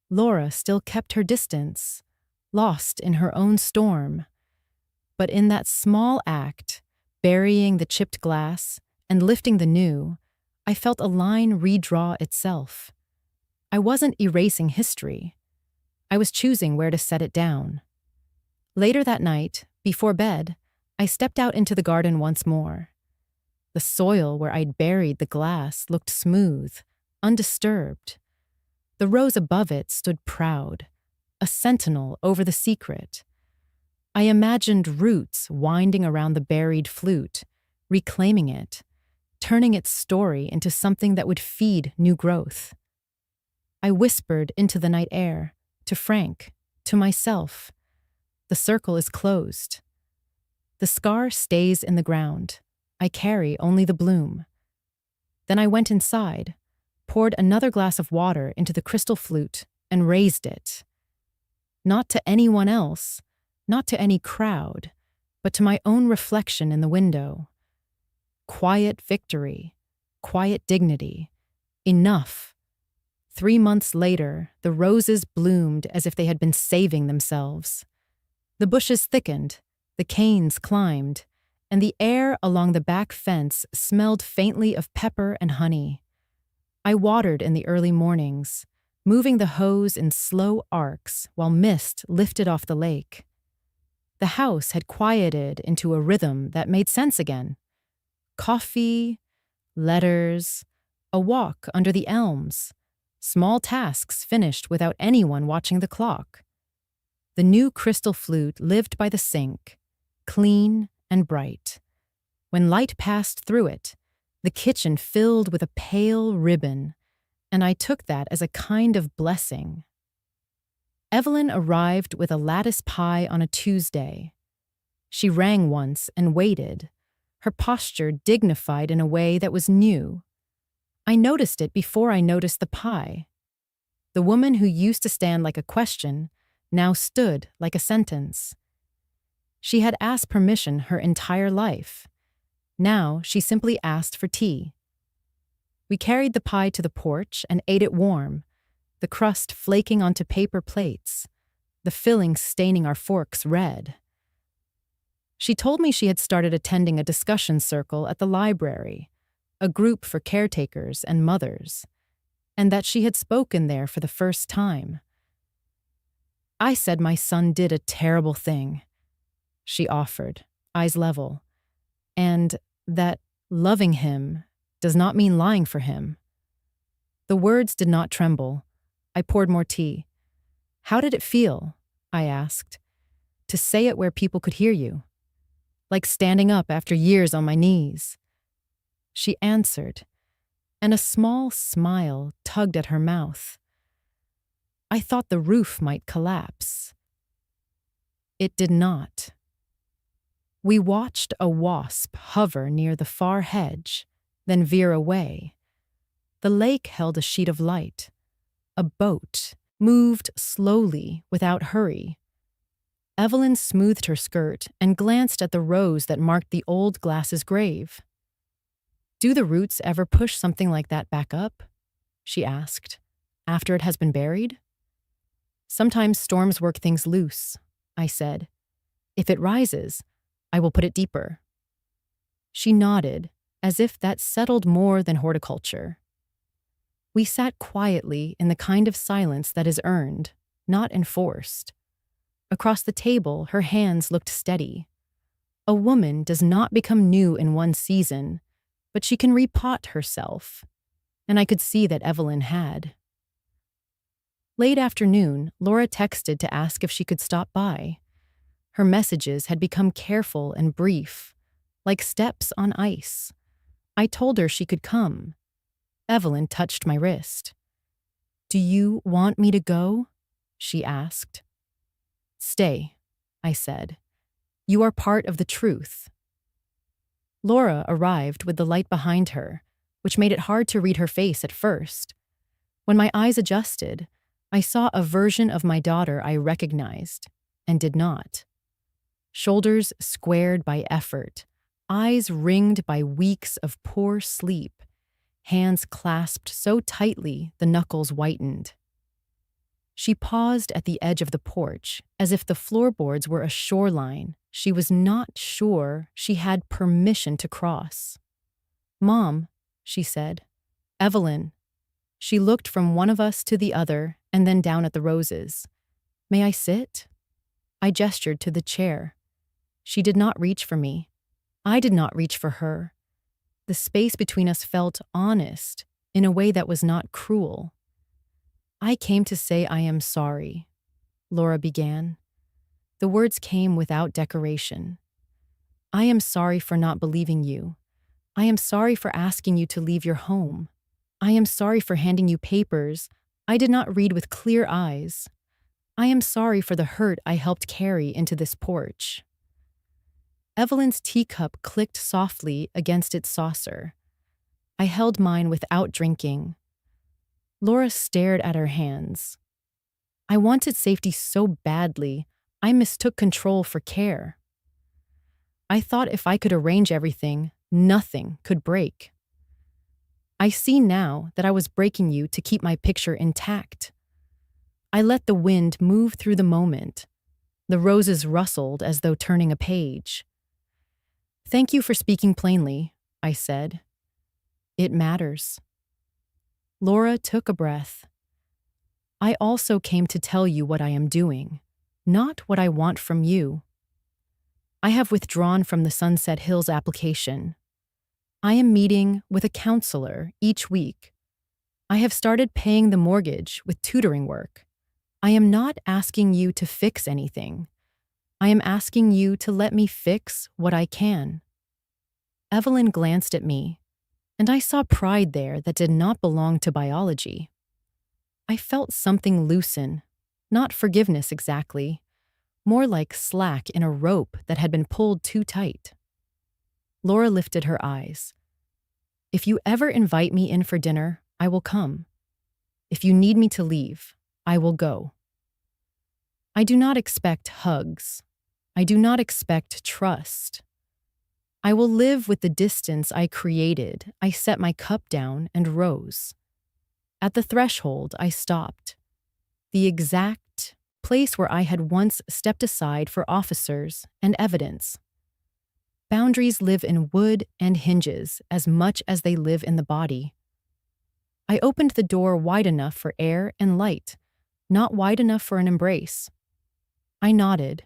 Laura still kept her distance, lost in her own storm. But in that small act, burying the chipped glass and lifting the new, I felt a line redraw itself. I wasn't erasing history. I was choosing where to set it down. Later that night, before bed, I stepped out into the garden once more. The soil where I'd buried the glass looked smooth, undisturbed. The rose above it stood proud, a sentinel over the secret. I imagined roots winding around the buried flute, reclaiming it, turning its story into something that would feed new growth. I whispered into the night air, to Frank, to myself. The circle is closed. The scar stays in the ground. I carry only the bloom. Then I went inside, poured another glass of water into the crystal flute, and raised it. Not to anyone else, not to any crowd, but to my own reflection in the window. Quiet victory, quiet dignity. Enough. 3 months later, the roses bloomed as if they had been saving themselves. The bushes thickened, the canes climbed, and the air along the back fence smelled faintly of pepper and honey. I watered in the early mornings, moving the hose in slow arcs while mist lifted off the lake. The house had quieted into a rhythm that made sense again. Coffee, letters, a walk under the elms, small tasks finished without anyone watching the clock. The new crystal flute lived by the sink, clean and bright. When light passed through it, the kitchen filled with a pale ribbon, and I took that as a kind of blessing. Evelyn arrived with a lattice pie on a Tuesday. She rang once and waited, her posture dignified in a way that was new. I noticed it before I noticed the pie. The woman who used to stand like a question now stood like a sentence. She had asked permission her entire life. Now she simply asked for tea. We carried the pie to the porch and ate it warm, the crust flaking onto paper plates, the filling staining our forks red. She told me she had started attending a discussion circle at the library, a group for caretakers and mothers, and that she had spoken there for the first time. I said my son did a terrible thing, she offered, eyes level, and that loving him does not mean lying for him. The words did not tremble. I poured more tea. How did it feel, I asked, to say it where people could hear you? Like standing up after years on my knees. She answered, and a small smile tugged at her mouth. I thought the roof might collapse. It did not. We watched a wasp hover near the far hedge, then veer away. The lake held a sheet of light. A boat moved slowly without hurry. Evelyn smoothed her skirt and glanced at the rose that marked the old glass's grave. Do the roots ever push something like that back up? She asked. After it has been buried? Sometimes storms work things loose, I said, If it rises, I will put it deeper. She nodded, as if that settled more than horticulture. We sat quietly in the kind of silence that is earned, not enforced. Across the table, her hands looked steady. A woman does not become new in one season, but she can repot herself. And I could see that Evelyn had. Late afternoon, Laura texted to ask if she could stop by. Her messages had become careful and brief, like steps on ice. I told her she could come. Evelyn touched my wrist. "Do you want me to go?" she asked. "Stay," I said. "You are part of the truth." Laura arrived with the light behind her, which made it hard to read her face at first. When my eyes adjusted, I saw a version of my daughter I recognized, and did not. Shoulders squared by effort, eyes ringed by weeks of poor sleep, hands clasped so tightly the knuckles whitened. She paused at the edge of the porch, as if the floorboards were a shoreline she was not sure she had permission to cross. "Mom," she said. "Evelyn." She looked from one of us to the other and then down at the roses. "May I sit?" I gestured to the chair. She did not reach for me. I did not reach for her. The space between us felt honest, in a way that was not cruel. "I came to say I am sorry," Laura began. The words came without decoration. "I am sorry for not believing you. I am sorry for asking you to leave your home. I am sorry for handing you papers I did not read with clear eyes. I am sorry for the hurt I helped carry into this porch." Evelyn's teacup clicked softly against its saucer. I held mine without drinking. Laura stared at her hands. I wanted safety so badly, I mistook control for care. I thought if I could arrange everything, nothing could break. I see now that I was breaking you to keep my picture intact. I let the wind move through the moment. The roses rustled as though turning a page. "Thank you for speaking plainly," I said. "It matters." Laura took a breath. "I also came to tell you what I am doing, not what I want from you. I have withdrawn from the Sunset Hills application. I am meeting with a counselor each week. I have started paying the mortgage with tutoring work. I am not asking you to fix anything. I am asking you to let me fix what I can." Evelyn glanced at me, and I saw pride there that did not belong to biology. I felt something loosen, not forgiveness exactly, more like slack in a rope that had been pulled too tight. Laura lifted her eyes. "If you ever invite me in for dinner, I will come. If you need me to leave, I will go. I do not expect hugs. I do not expect trust. I will live with the distance I created." I set my cup down and rose. At the threshold, I stopped. The exact place where I had once stepped aside for officers and evidence. Boundaries live in wood and hinges as much as they live in the body. I opened the door wide enough for air and light, not wide enough for an embrace. I nodded.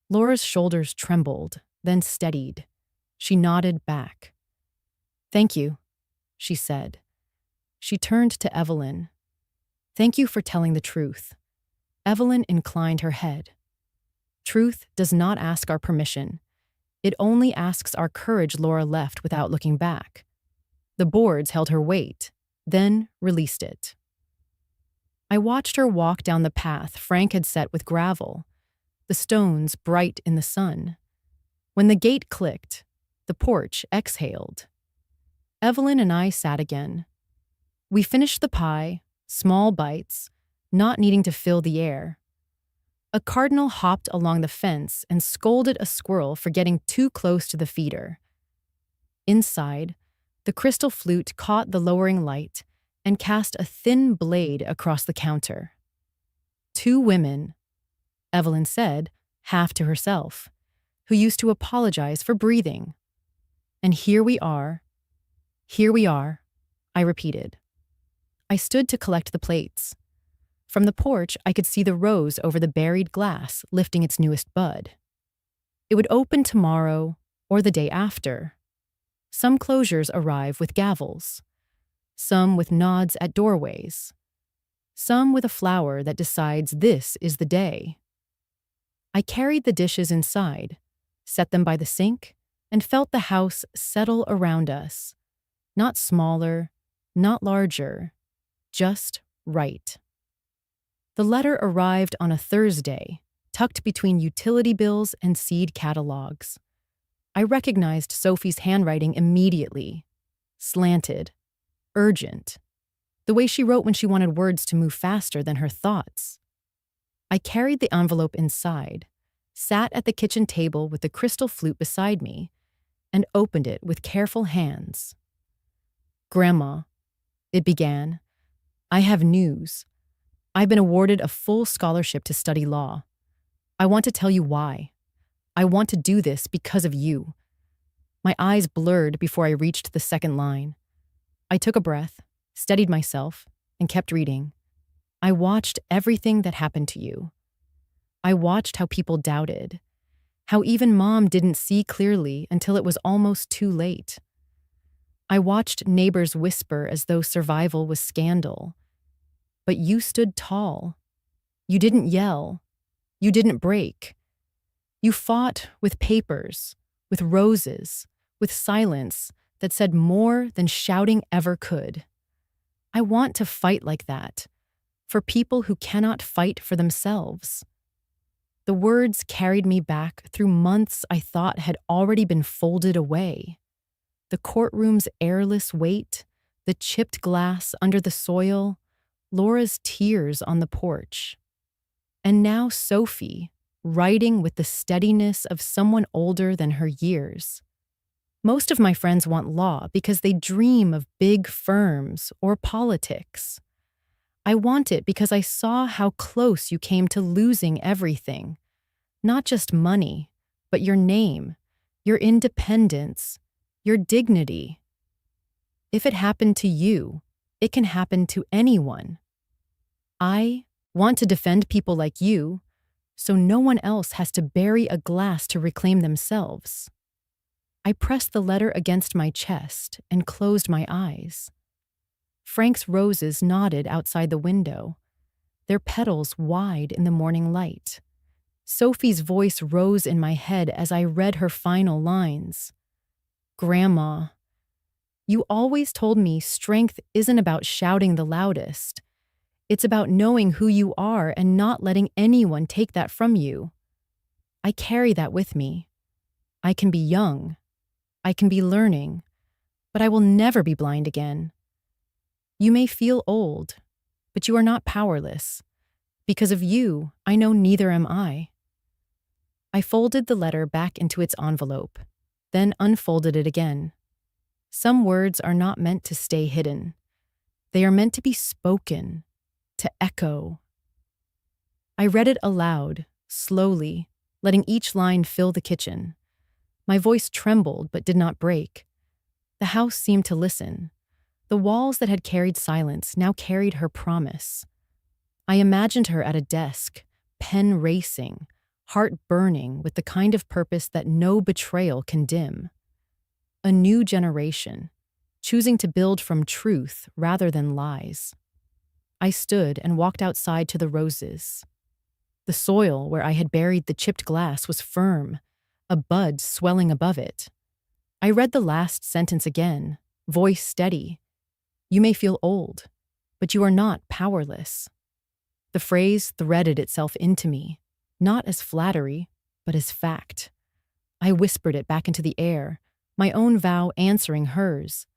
Laura's shoulders trembled, then steadied. She nodded back. "Thank you," she said. She turned to Evelyn. "Thank you for telling the truth." Evelyn inclined her head. "Truth does not ask our permission. It only asks our courage." Laura left without looking back. The boards held her weight, then released it. I watched her walk down the path Frank had set with gravel, the stones bright in the sun. When the gate clicked, the porch exhaled. Evelyn and I sat again. We finished the pie, small bites, not needing to fill the air. A cardinal hopped along the fence and scolded a squirrel for getting too close to the feeder. Inside, the crystal flute caught the lowering light and cast a thin blade across the counter. "Two women," Evelyn said, half to herself, who used to apologize for breathing. And here we are, I repeated. I stood to collect the plates. From the porch, I could see the rose over the buried glass lifting its newest bud. It would open tomorrow or the day after. Some closures arrive with gavels, some with nods at doorways, some with a flower that decides this is the day. I carried the dishes inside, set them by the sink, and felt the house settle around us. Not smaller, not larger, just right. The letter arrived on a Thursday, tucked between utility bills and seed catalogs. I recognized Sophie's handwriting immediately. Slanted, urgent, the way she wrote when she wanted words to move faster than her thoughts. I carried the envelope inside, sat at the kitchen table with the crystal flute beside me, and opened it with careful hands. "Grandma," it began, "I have news. I've been awarded a full scholarship to study law. I want to tell you why. I want to do this because of you." My eyes blurred before I reached the second line. I took a breath, steadied myself, and kept reading. "I watched everything that happened to you. I watched how people doubted, how even Mom didn't see clearly until it was almost too late. I watched neighbors whisper as though survival was scandal. But you stood tall. You didn't yell. You didn't break. You fought with papers, with roses, with silence that said more than shouting ever could. I want to fight like that, for people who cannot fight for themselves." The words carried me back through months I thought had already been folded away. The courtroom's airless weight, the chipped glass under the soil, Laura's tears on the porch. And now Sophie, writing with the steadiness of someone older than her years. Most of my friends want law because they dream of big firms or politics. I want it because I saw how close you came to losing everything. Not just money, but your name, your independence, your dignity. If it happened to you, it can happen to anyone. I want to defend people like you, so no one else has to bury a glass to reclaim themselves. I pressed the letter against my chest and closed my eyes. Frank's roses nodded outside the window, their petals wide in the morning light. Sophie's voice rose in my head as I read her final lines. "Grandma, you always told me strength isn't about shouting the loudest. It's about knowing who you are and not letting anyone take that from you. I carry that with me. I can be young. I can be learning, but I will never be blind again. You may feel old, but you are not powerless. Because of you, I know neither am I." I folded the letter back into its envelope, then unfolded it again. Some words are not meant to stay hidden. They are meant to be spoken, to echo. I read it aloud, slowly, letting each line fill the kitchen. My voice trembled but did not break. The house seemed to listen. The walls that had carried silence now carried her promise. I imagined her at a desk, pen racing, heart burning with the kind of purpose that no betrayal can dim. A new generation, choosing to build from truth rather than lies. I stood and walked outside to the roses. The soil where I had buried the chipped glass was firm, a bud swelling above it. I read the last sentence again, voice steady. "You may feel old, but you are not powerless." The phrase threaded itself into me, not as flattery, but as fact. I whispered it back into the air, my own vow answering hers.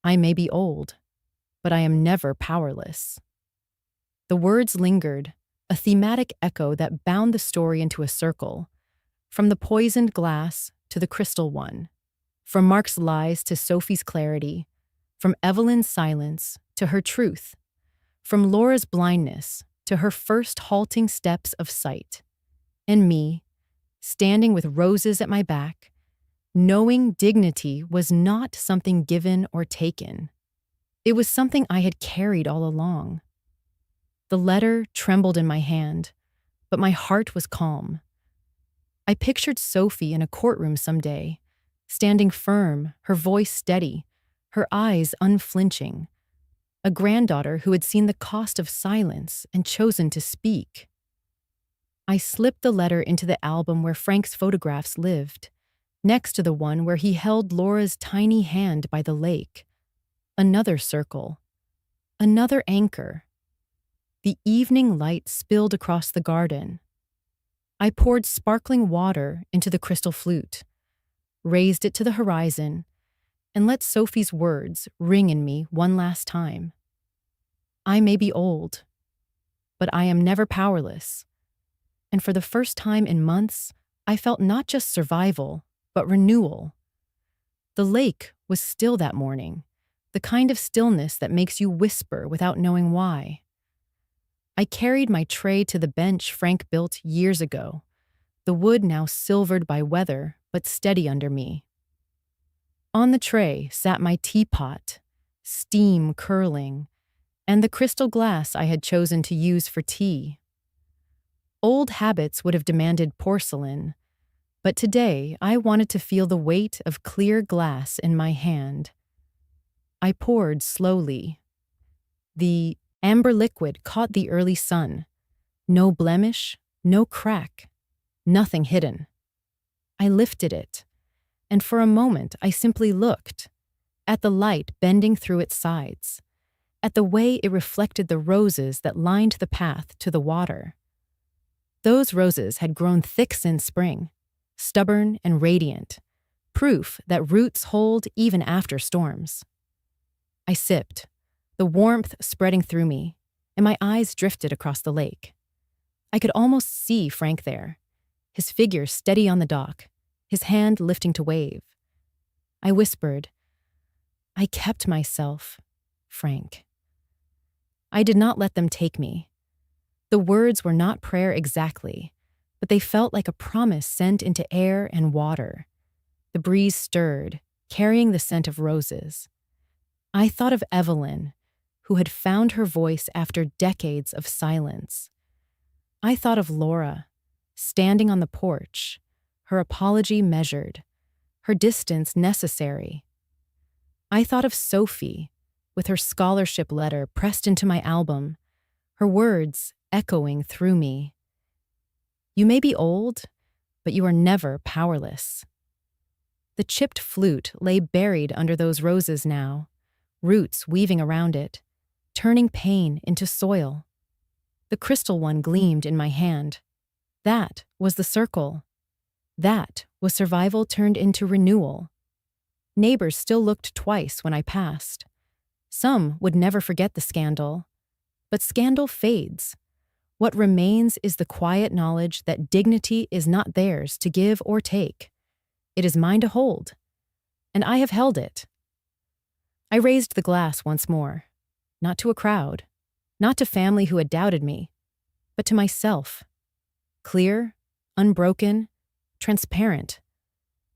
I may be old, but I am never powerless. The words lingered, a thematic echo that bound the story into a circle, from the poisoned glass to the crystal one, from Mark's lies to Sophie's clarity, from Evelyn's silence to her truth, from Laura's blindness to her first halting steps of sight. And me, standing with roses at my back, knowing dignity was not something given or taken. It was something I had carried all along. The letter trembled in my hand, but my heart was calm. I pictured Sophie in a courtroom someday, standing firm, her voice steady, her eyes unflinching. A granddaughter who had seen the cost of silence and chosen to speak. I slipped the letter into the album where Frank's photographs lived, next to the one where he held Laura's tiny hand by the lake. Another circle. Another anchor. The evening light spilled across the garden. I poured sparkling water into the crystal flute, raised it to the horizon, and let Sophie's words ring in me one last time. I may be old, but I am never powerless. And for the first time in months, I felt not just survival, but renewal. The lake was still that morning, the kind of stillness that makes you whisper without knowing why. I carried my tray to the bench Frank built years ago, the wood now silvered by weather, but steady under me. On the tray sat my teapot, steam curling, and the crystal glass I had chosen to use for tea. Old habits would have demanded porcelain, but today I wanted to feel the weight of clear glass in my hand. I poured slowly. The amber liquid caught the early sun. No blemish, no crack, nothing hidden. I lifted it, and for a moment I simply looked, at the light bending through its sides, at the way it reflected the roses that lined the path to the water. Those roses had grown thick since spring, stubborn and radiant, proof that roots hold even after storms. I sipped, the warmth spreading through me, and my eyes drifted across the lake. I could almost see Frank there, his figure steady on the dock, his hand lifting to wave. I whispered, "I kept myself, Frank." I did not let them take me. The words were not prayer exactly, but they felt like a promise sent into air and water. The breeze stirred, carrying the scent of roses. I thought of Evelyn, who had found her voice after decades of silence. I thought of Laura, standing on the porch, her apology measured, her distance necessary. I thought of Sophie, with her scholarship letter pressed into my album, her words echoing through me. You may be old, but you are never powerless. The chipped flute lay buried under those roses now, roots weaving around it, turning pain into soil. The crystal one gleamed in my hand. That was the circle. That was survival turned into renewal. Neighbors still looked twice when I passed. Some would never forget the scandal. But scandal fades. What remains is the quiet knowledge that dignity is not theirs to give or take. It is mine to hold. And I have held it. I raised the glass once more, not to a crowd, not to family who had doubted me, but to myself. Clear, unbroken, transparent.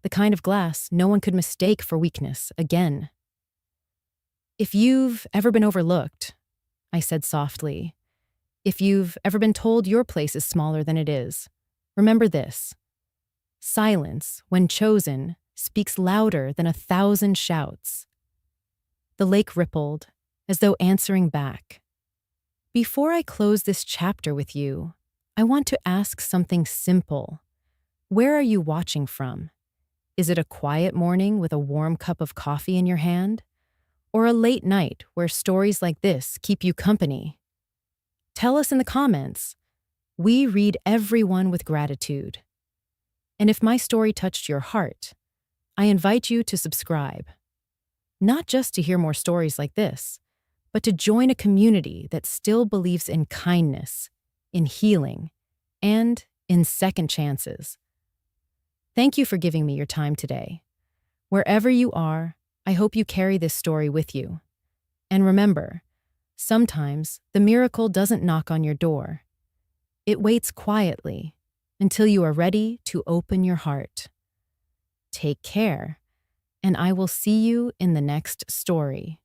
The kind of glass no one could mistake for weakness again. If you've ever been overlooked, I said softly, if you've ever been told your place is smaller than it is, remember this. Silence, when chosen, speaks louder than 1,000 shouts. The lake rippled, as though answering back. Before I close this chapter with you, I want to ask something simple. Where are you watching from? Is it a quiet morning with a warm cup of coffee in your hand? Or a late night where stories like this keep you company? Tell us in the comments. We read everyone with gratitude. And if my story touched your heart, I invite you to subscribe. Not just to hear more stories like this, but to join a community that still believes in kindness, in healing, and in second chances. Thank you for giving me your time today. Wherever you are, I hope you carry this story with you. And remember, sometimes the miracle doesn't knock on your door. It waits quietly, until you are ready to open your heart. Take care, and I will see you in the next story.